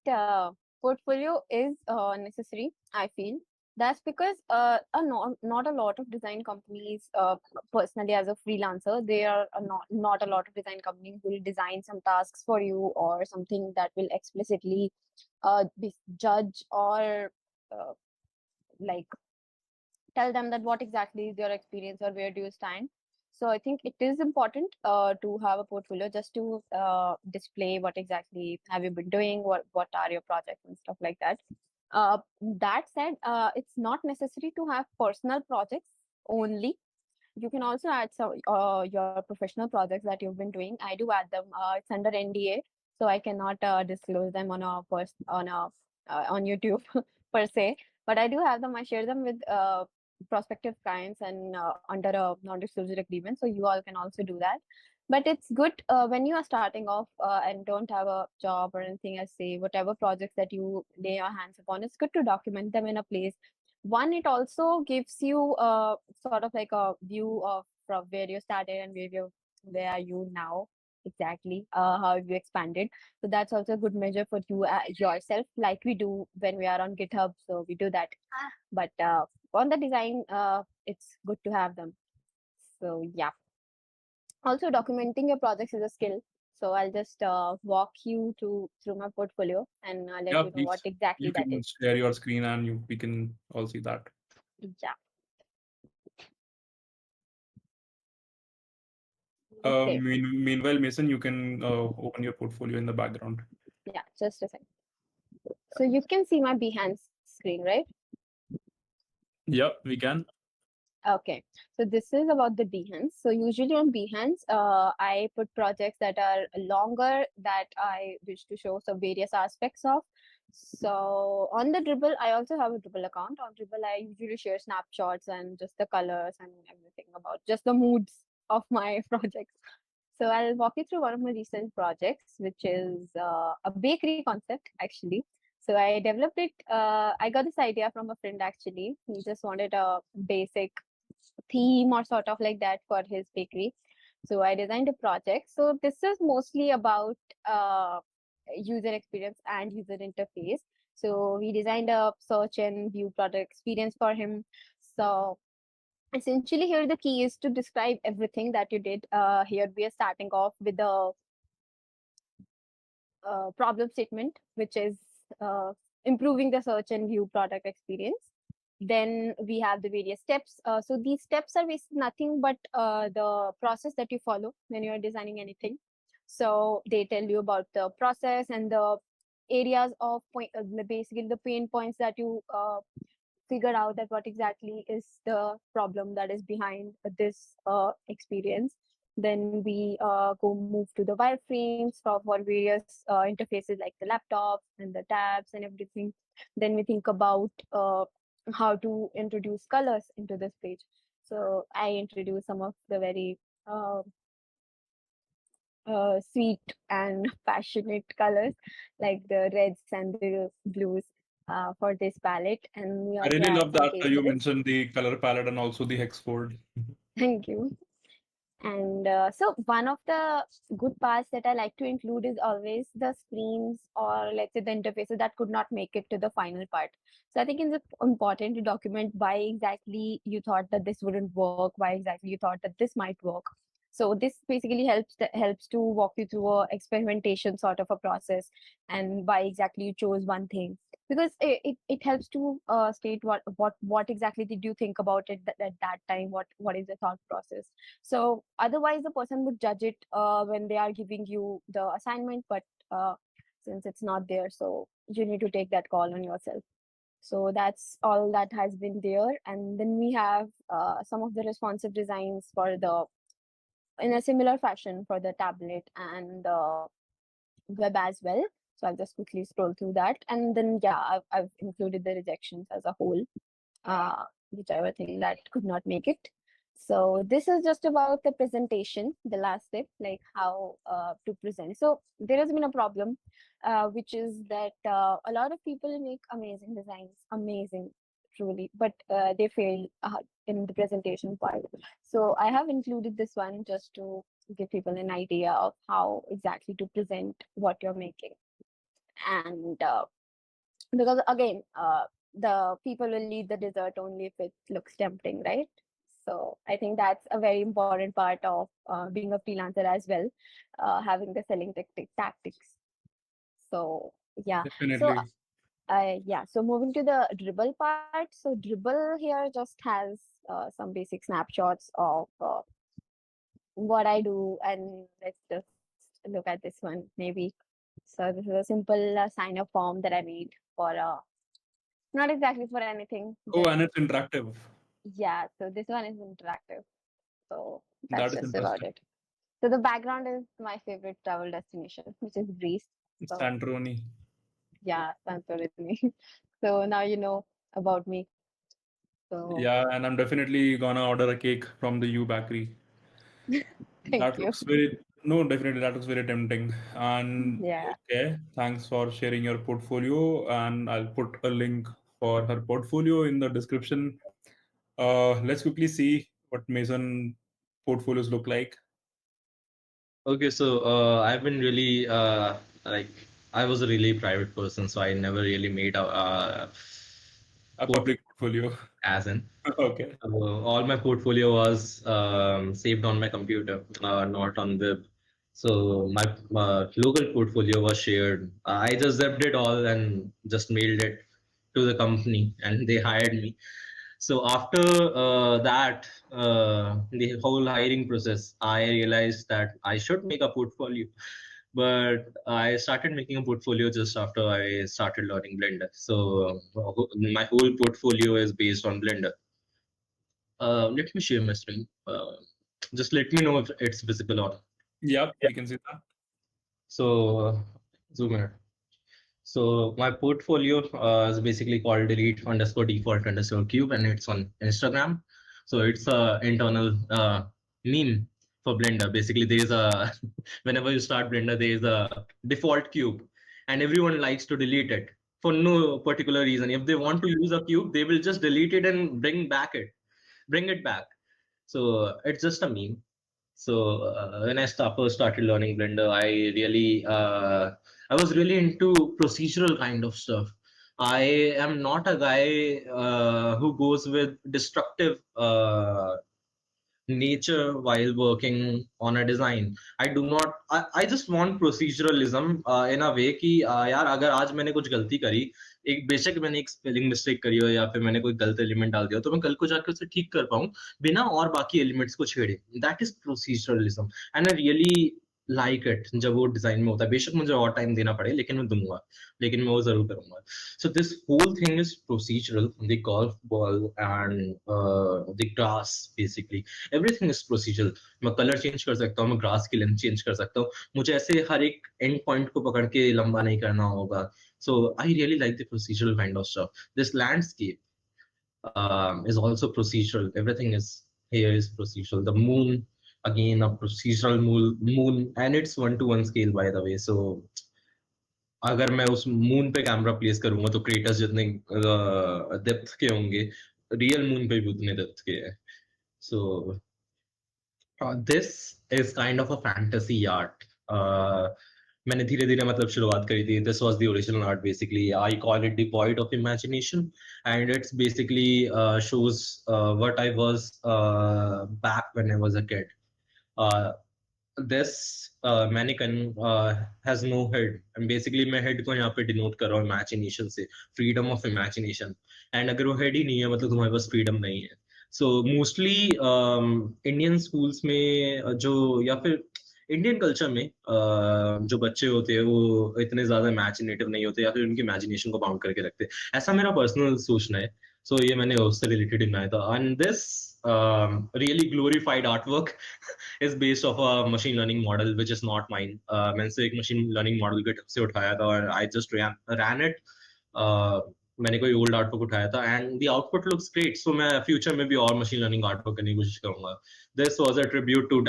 portfolio is necessary, I feel. That's because not a lot of design companies, personally as a freelancer, there are not a lot of design companies who will design some tasks for you or something that will explicitly judge or uh, like tell them that what exactly is your experience or where do you stand. So I think it is important to have a portfolio just to display what exactly have you been doing, what are your projects and stuff like that. That said, it's not necessary to have personal projects only. You can also add some your professional projects that you've been doing. I do add them. It's under NDA, so I cannot disclose them on on YouTube per se. But I do have them. I share them with prospective clients and under a non-disclosure agreement. So you all can also do that. But it's good when you are starting off and don't have a job or anything. I say whatever projects that you lay your hands upon, it's good to document them in a place. One, it also gives you sort of like a view of from where you started and where are you now exactly, how have you expanded. So that's also a good measure for you yourself, like we do when we are on GitHub. So we do that. But on the design, it's good to have them. So yeah. Also, documenting your projects is a skill. So I'll just walk you through my portfolio and let Yeah, you know what please. exactly You that can is. share your screen and we can all see that. Yeah. Okay. Meanwhile, Mason, you can open your portfolio in the background. Yeah, just a second. So you can see my Behance screen, right? Yeah, we can. Okay. So this is about the Behance. So usually on Behance, I put projects that are longer that I wish to show some various aspects of. So on the Dribble, I also have a Dribble account. On Dribble, I usually share snapshots and just the colors and everything about just the moods of my projects. So I'll walk you through one of my recent projects, which is a bakery concept actually. So I developed it. I got this idea from a friend actually. He just wanted a basic theme or sort of like that for his bakery. So I designed a project. So this is mostly about user experience and user interface. So we designed a search and view product experience for him. So essentially here the key is to describe everything that you did. Here we are starting off with the problem statement, which is uh, improving the search and view product experience. Then we have the various steps. So these steps are basically nothing but the process that you follow when you're designing anything. So they tell you about the process and the areas of basically the pain points that you figure out that what exactly is the problem that is behind this experience. Then we go move to the wireframes for various interfaces like the laptops and the tabs and everything. Then we think about how to introduce colors into this page. So I introduce some of the very uh, sweet and passionate colors like the reds and the blues for this palette. And we I also really add love some that you cases. mentioned the color palette and also the hex code. Thank you. And so one of the good parts that I like to include is always the screens or let's say the interfaces that could not make it to the final part. So I think it's important to document why exactly you thought that this wouldn't work, why exactly you thought that this might work. So this basically helps to walk you through a experimentation sort of a process and why exactly you chose one thing, because it helps to state what exactly did you think about it at that time, what is the thought process. So otherwise, the person would judge it when they are giving you the assignment, but since it's not there, so you need to take that call on yourself. So that's all that has been there. And then we have some of the responsive designs for the in a similar fashion for the tablet and the web as well. So I'll just quickly scroll through that. And then, yeah, I've included the rejections as a whole, whichever thing that could not make it. So this is just about the presentation, the last step, like how to present. So there has been a problem, which is that a lot of people make amazing designs, amazing, truly, but they fail in the presentation part. So I have included this one just to give people an idea of how exactly to present what you're making. And because again, the people will eat the dessert only if it looks tempting, right? So I think that's a very important part of being a freelancer as well, having the selling tactics. So yeah, so Definitely. yeah, so moving to the dribble part. So dribble here just has some basic snapshots of what I do, and let's just look at this one maybe. So this is a simple sign up form that I made for not exactly for anything, Oh, just and it's interactive. yeah. So this one is interactive. So That that's is just about interesting. it. So the background is my favorite travel destination, which is Greece. So Santorini. yeah, Santorini. So now you know about me. So Yeah, and I'm definitely gonna order a cake from the U Bakery. thank That you. looks very, no, definitely that looks very tempting. And Yeah. okay, thanks for sharing your portfolio. And I'll put a link for her portfolio in the description. Let's quickly see what Mason portfolios look like. Okay, so I've been really like I was a really private person, so I never really made a A port public portfolio. as in. Okay. All my portfolio was saved on my computer, not on web. So my local portfolio was shared. I just zipped it all and just mailed it to the company, and they hired me. So after the whole hiring process, I realized that I should make a portfolio. But I started making a portfolio just after I started learning Blender. So my whole portfolio is based on Blender. Let me share my screen. Just let me know if it's visible or not. Yep, Yeah. we can see that. So zoom in. So my portfolio is basically called delete underscore default underscore cube, and it's on Instagram. So it's a internal meme for Blender. Basically, there's a whenever you start Blender, there's a default cube, and everyone likes to delete it for no particular reason. If they want to use a cube, they will just delete it and bring it back. So it's just a meme. So when I first started learning Blender, I was really into procedural kind of stuff. I am not a guy who goes with destructive nature while working on a design. I do not. I just want proceduralism in a way कि यार अगर आज मैंने कुछ गलती करी, एक बेशक मैंने एक स्पेलिंग मिस्टेक करी हो या फिर मैंने कोई गलत एलिमेंट डाल दिया हो, तो मैं कल को जाकर उसे ठीक कर पाऊँ बिना और बाकी एलिमेंट्स को छेड़े. That is proceduralism and I really like it जब वो डिजाइन में होता है. बेशक मुझे और टाइम देना पड़े, लेकिन मैं दूंगा, लेकिन मैं वो जरूर करूंगा. So this whole thing is procedural. The golf ball and the grass, basically, everything is procedural. मैं कलर चेंज कर सकता हूँ, मैं ग्रास की लेंथ चेंज कर सकता हूँ. मुझे ऐसे हर एक एंड पॉइंट को पकड़ के लंबा नहीं करना होगा. So I really like the procedural kind of stuff. This landscape is also procedural. Everything is here is procedural. The moon, again, a procedural moon, and it's 1:1 scale, by the way. So अगर मैं उस moon पे camera place करूंगा तो craters जितने depth के होंगे, real moon पे भी उतने डेप्थ के हैं. So this is kind of a fantasy art. मैंने धीरे धीरे मतलब शुरुआत करी थी. This was the original art. Basically I call it the void of imagination, and it's basically shows what I was back when I was a kid. uh, this mannequin has no head, and basically मैं head को यहाँ पे denote कर रहा हूँ imagination से, freedom of imagination. and अगर वो head ही नहीं है, मतलब तुम्हारे पास freedom नहीं है. So mostly Indian schools में जो या फिर इंडियन कल्चर में जो बच्चे होते हैं वो इतने ज्यादा इमेजिनेटिव नहीं होते, या फिर उनकी इमेजिनेशन को बाउंड करके रखते हैं. ऐसा मेरा पर्सनल सोचना है. सो ये मैंने उससे रिलेटेड बनाया था. And this really glorified artwork is based off a machine learning model which is not mine. मैंने से एक machine learning model GitHub से उठाया था और I just ran it. मैंने कोई ओल्ड आर्टवर्क उठाया था and the output looks great, so मैं फ्यूचर में भी और मशीन लर्निंग आर्टवर्क करने की कोशिश करूंगा. This was a tribute to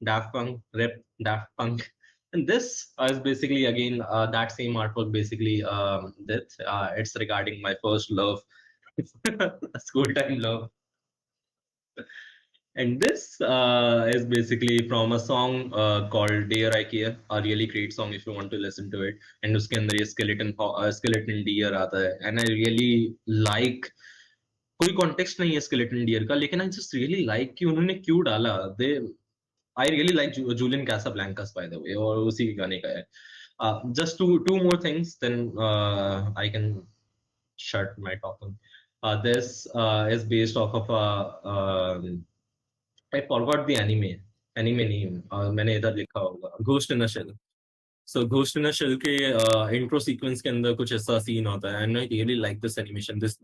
Daft Punk, rep Daft Punk. And this is basically again that same artwork basically that it's regarding my first love, school time love. And this is basically from a song called Dear I Care, a really great song if you want to listen to it. And उसके अंदर ये skeleton deer आता है. And I really like, कोई context नहीं है skeleton deer का, लेकिन I just really like कि उन्होंने क्यों डाला. I really like Julian Casablancas by the way, और उसी के गाने का है. Just two more things, then I can shut my talking. This is based off of I forgot the anime name. मैंने इधर लिखा होगा, Ghost in a Shell. So Ghost in a Shell के intro sequence के अंदर कुछ ऐसा scene होता है, and I really like this animation. This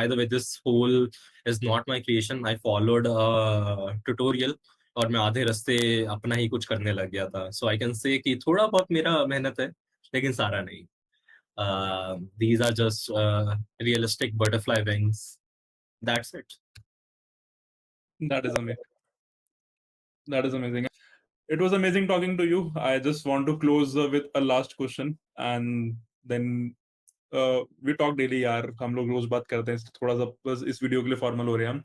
by the way, this whole is not my creation. I followed a tutorial और मैं आधे रास्ते अपना ही कुछ करने लग गया था. So I can say कि थोड़ा बहुत मेरा मेहनत है, लेकिन सारा नहीं. These are just realistic butterfly wings. That's it. That is amazing. That is amazing. It was amazing talking to you. I just want to close with a last question, and then we talk daily यार, हम लोग रोज बात करते हैं, थोड़ा सा बस इस वीडियो के लिए फॉर्मल हो रहे हैं हम.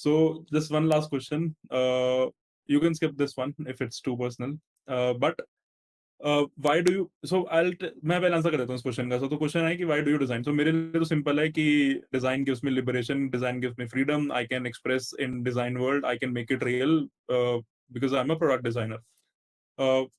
So just one last question. You can skip this one if it's too personal. But why do you, so मैं पहले आंसर कर देता हूँ इस क्वेश्चन का. तो क्वेश्चन है कि why do you design? So मेरे लिए तो सिंपल है कि design gives me liberation, design gives me freedom. I can express in design world, I can make it real because I'm a product designer.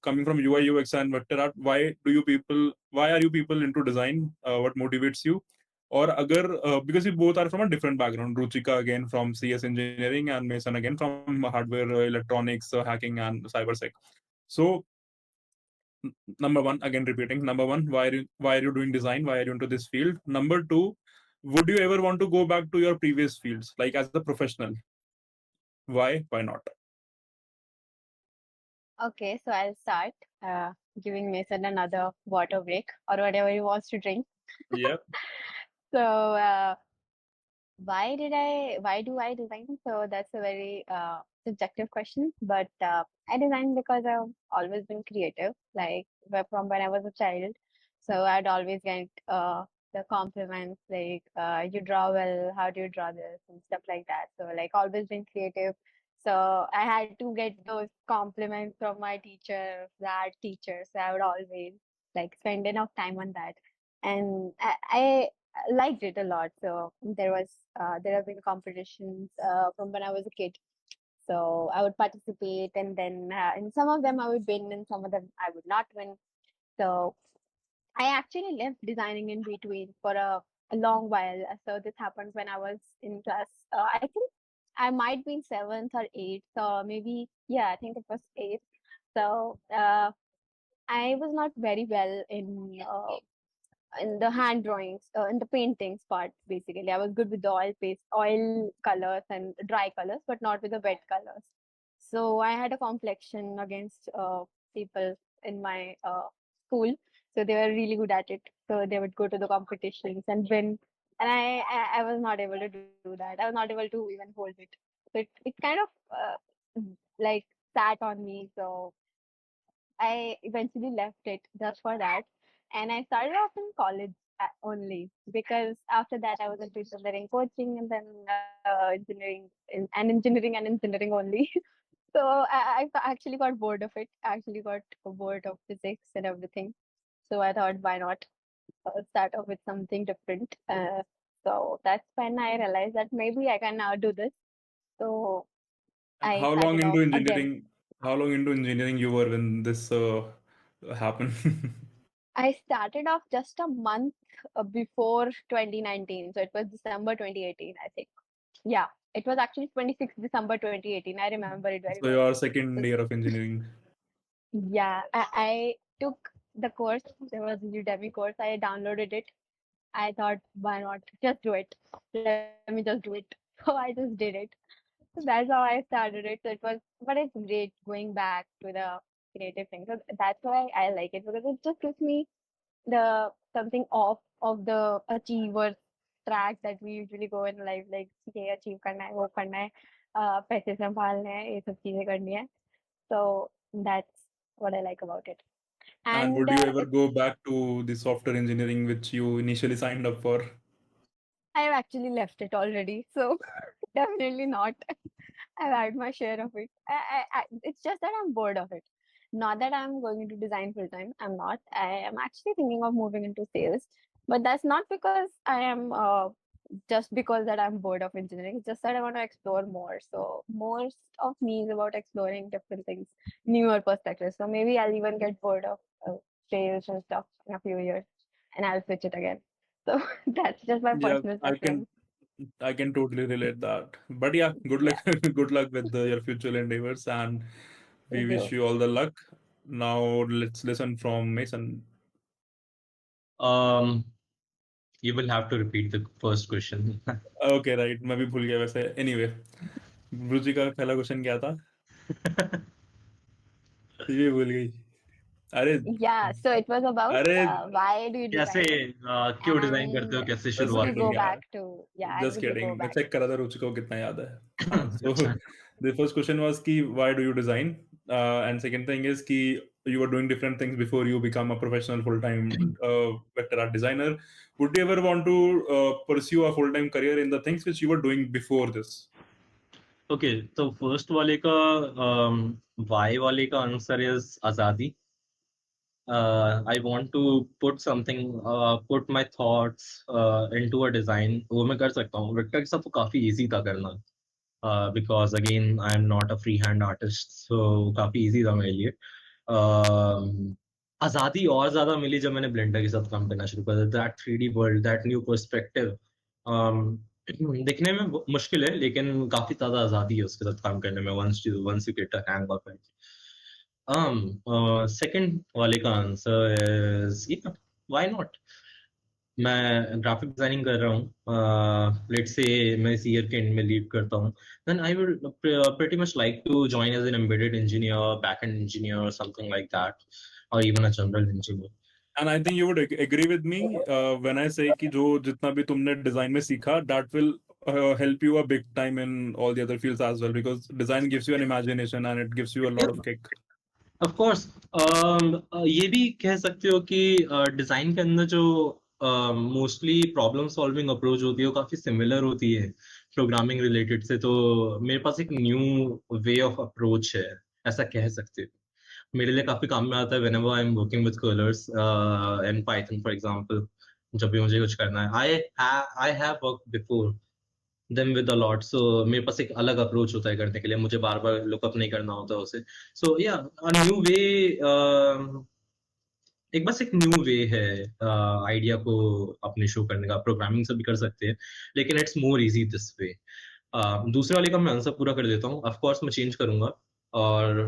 Coming from UI UX and vector art, why are you people into design? What motivates you? Or agar because you both are from a different background, Ruchika again from CS engineering and Mason again from hardware, electronics, hacking and cybersec. So number one, again repeating, number one, why are you doing design? Why are you into this field? Number two, would you ever want to go back to your previous fields, like as a professional? Why not? Okay, so I'll start giving Mason another water break or whatever he wants to drink. Yeah. So why do I design? So that's a very subjective question, but I design because I've always been creative, like from when I was a child. So I'd always get the compliments like you draw well, how do you draw this and stuff like that. So like always been creative. So I had to get those compliments from my teacher, the art teacher. So I would always like spend enough time on that. And I liked it a lot. So there have been competitions from when I was a kid. So I would participate, and then in some of them I would win, and some of them I would not win. So I actually left designing in between for a long while. So this happened when I was in class. I think I might be in seventh or eighth, or maybe yeah, I think it was eighth. So I was not very well in the hand drawings, in the paintings part. Basically, I was good with the oil colors and dry colors, but not with the wet colors. So I had a complexion against people in my school. So they were really good at it. So they would go to the competitions and win. And I was not able to do that. I was not able to even hold it. So it kind of like sat on me. So I eventually left it just for that. And I started off in college only, because after that I was into engineering coaching, and then engineering only. So I actually got bored of it. I actually got bored of physics and everything. So I thought, why not start off with something different? So that's when I realized that maybe I can now do this. So And I started off again. how long into engineering you were when this happened? I started off just a month before 2019. So it was December 2018, I think. Yeah, it was actually 26th December 2018. I remember it very So well. your second So, year of engineering. yeah, I took the course. There was a Udemy course. I downloaded it. I thought, why not? Just do it. Let me just do it. So I just did it. So that's how I started it. So it was, but it's great going back to the creative thing. So that's why I like it, because it just gives me the something off of the achiever track that we usually go in life, like ये achieve करना है, वो करना है, पैसे संभालने हैं, ये सब चीजें करनी है. So that's what I like about it. And And would you ever it's go back to the software engineering which you initially signed up for? I have actually left it already, so definitely not. I've had my share of it. It's just that I'm bored of it. Not that I'm going into design full time. I'm not. I am actually thinking of moving into sales, but that's not because I am just because that I'm bored of engineering. It's just that I want to explore more. So most of me is about exploring different things, newer perspectives. So maybe I'll even get bored of sales and stuff in a few years, and I'll switch it again. So that's just my Yeah, personal I preference. can totally relate that. But yeah, good luck, Yeah, good luck with your future endeavors, and we thank wish you. you all the luck. Now let's listen from Mason. Um, you will have to repeat the first question. Okay, right. मैं भी भूल गया वैसे. Anyway, रुचि का पहला question क्या था? ये भूल गई. अरे Yeah, so it was about अरे why do you कैसे design, क्यों डिजाइन करते and हो, कैसे बस would you शुरुआत go हुई? किडिंग यार. back to, yeah, and Just would you kidding. go मैं back? चेक कर रहा था रुचि को कितना याद है. हाँ. So अच्छा. the first question was कि why do you design? And second thing is कि you were doing different things before you become a professional full-time vector art designer. Would you ever want to pursue a full-time career in the things which you were doing before this? Okay, तो first वाले का Y वाले का answer is आजादी. I want to put something, put my thoughts into a design. वो मैं कर सकता हूँ. विक्टर के साथ तो काफी इजी था करना, because again I am not a freehand artist, so काफी इजी था मेरे लिए. आजादी और ज्यादा मिली जब मैंने ब्लेंडर के साथ काम करना शुरू कर दिया. That 3D world, that new perspective, दिखने में मुश्किल है लेकिन काफी ज्यादा आजादी है उसके साथ काम करने में, once you get a hang of it. Second वाले का आंसर इज व्हाई नॉट. मैं ग्राफिक डिजाइनिंग कर रहा हूँ, लेट्स से मैं इस ईयर के एंड में लीव करता हूँ, then I would pretty much like to join as an embedded engineer, backend engineer or something like that, or even a general engineer. And I think you would agree with me when I say कि जो जितना भी तुमने design में सीखा, that will help you a big time in all the other fields as well, because design gives you an imagination and it gives you a lot of kick. Of course, ये भी कह सकते हो कि design के अंदर जो mostly problem solving approach होती है वो काफी सिमिलर होती है प्रोग्रामिंग रिलेटेड से. तो मेरे पास एक न्यू वे ऑफ अप्रोच है, ऐसा कह सकते हो. मेरे लिए काफी काम में आता है whenever I'm working with colors and Python for example. जब भी मुझे कुछ करना है, I have worked before them with a lot, so मेरे पास एक अलग अप्रोच होता है करने के लिए, मुझे बार बार लुकअप नहीं करना होता उसे. सो या अ न्यू वे, एक बस एक न्यू वे है आइडिया को अपने शो करने का. प्रोग्रामिंग से भी कर सकते हैं लेकिन it's more easy this way. दूसरे वाले का मैं आंसर पूरा कर देता हूँ. ऑफ कोर्स मैं चेंज करूंगा और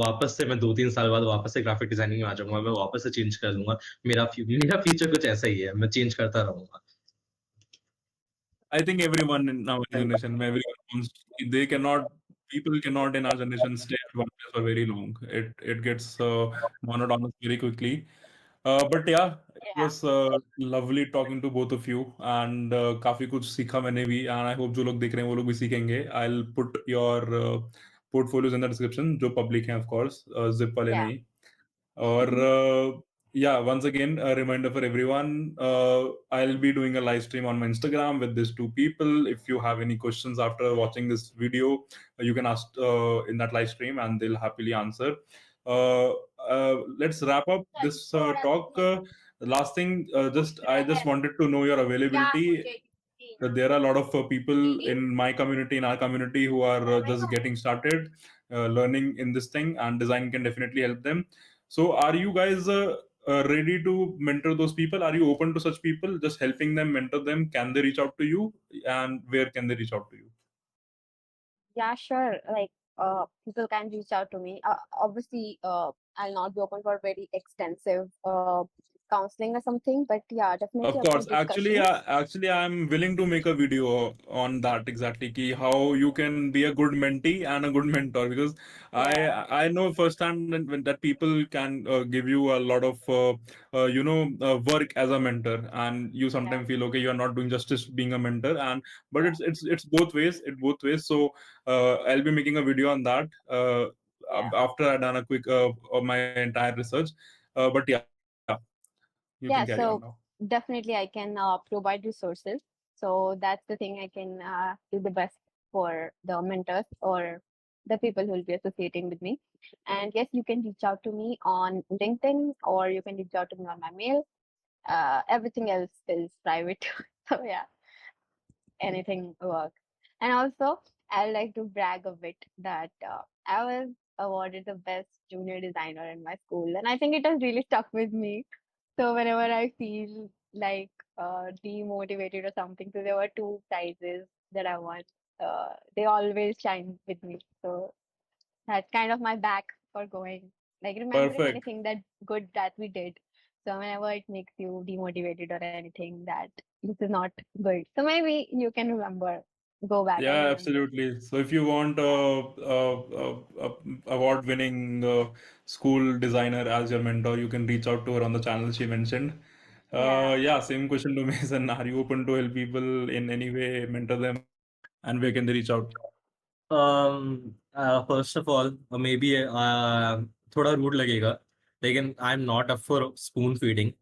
वापस से मैं 2-3 साल बाद वापस से ग्राफिक डिजाइनिंग में आ जाऊंगा. मैं वापस से चेंज कर लूंगा. मेरा फ्यूचर कुछ ऐसा ही है, मैं चेंज करता रहूंगा. I think everyone in our generation, everyone wants, they cannot, people cannot in our generation stay at one place for very long. It gets monotonous very quickly. But yeah, it Yeah, was lovely talking to both of you, and काफी कुछ सीखा मैंने भी, and I hope जो लोग देख रहे हैं वो लोग भी सीखेंगे. I'll put your portfolios in the description, जो public हैं of course, zip वाले yeah. नहीं. और yeah, once again, a reminder for everyone, I'll be doing a live stream on my Instagram with these two people. If you have any questions after watching this video, you can ask in that live stream and they'll happily answer. Uh, let's wrap up this talk. Last thing, I just wanted to know your availability. There are a lot of people in my community, in our community, who are just getting started learning in this thing, and design can definitely help them. So, are you guys ready to mentor those people? Are you open to such people? Just helping them, mentor them? Can they reach out to you? And where can they reach out to you? Yeah, sure. Like, people can reach out to me. Obviously, I'll not be open for very extensive counseling or something, but yeah, definitely Of up for course, discussions. actually, I'm willing to make a video on that exactly, ki how you can be a good mentee and a good mentor, because Yeah, I know firsthand that people can give you a lot of work as a mentor, and you yeah, sometimes feel okay, you are not doing justice being a mentor, and but yeah, it's both ways, it both ways. So I'll be making a video on that yeah. after I've done a quick of my entire research. But yeah, you can carry on now. Yeah, so definitely I can provide resources. So that's the thing I can do the best for the mentors or the people who will be associating with me. And yes, you can reach out to me on LinkedIn or you can reach out to me on my mail. Everything else is private. So yeah, anything works. And also, I like to brag a bit that I was awarded the best junior designer in my school, and I think it has really stuck with me. So whenever I feel like demotivated or something, so there were two prizes that I won. They always shine with me. So that's kind of my back for going. Like remembering Perfect. anything that good that we did. So whenever it makes you demotivated or anything that this is not good. So maybe you can remember, go back and Yeah, remember. absolutely. So if you want Yeah. award-winning school designer as your mentor, you can reach out to her on the channel she mentioned. Yeah. Yeah, same question to me, Mason. Are you open to help people in any way, mentor them, and where can they reach out? First of all, maybe थोड़ा rude लगेगा, लेकिन I'm not up for spoon feeding.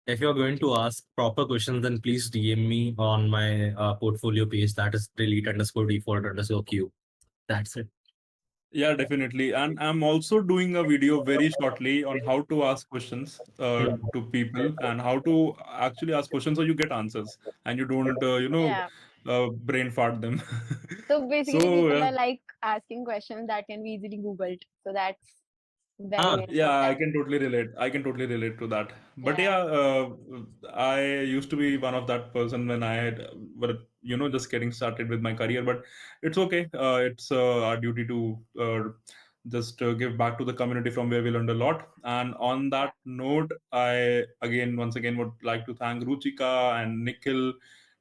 If you're going to ask proper questions, then please DM me on my portfolio page. That is delete underscore default underscore q. That's it. Yeah, definitely. And I'm also doing a video very shortly on how to ask questions to people and how to actually ask questions so you get answers and you don't, Yeah. brain fart them. So basically So, people yeah. are like asking questions that can be easily Googled. So that's very, हाँ, very good. Yeah, I That can totally relate. I can totally relate to that. But yeah. yeah, I used to be one of that person when I had, but just getting started with my career. But it's okay. It's our duty to just give back to the community from where we learned a lot. And on Yeah. that note, I once again would like to thank Ruchika and Nikhil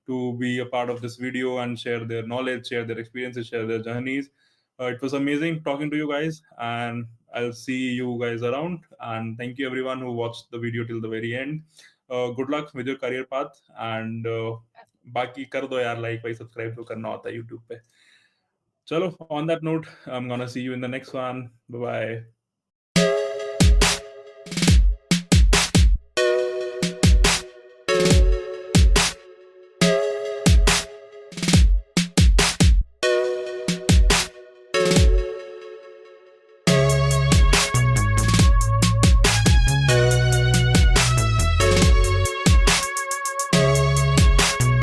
to be a part of this video and share their knowledge, share their experiences, share their journeys. It was amazing talking to you guys, and I'll see you guys around. And thank you everyone who watched the video till the very end. Good luck with your career path, and बाकी कर दो यार, like भाई subscribe तो करना होता है YouTube पे. चलो, on that note, I'm gonna see you in the next one. Bye bye.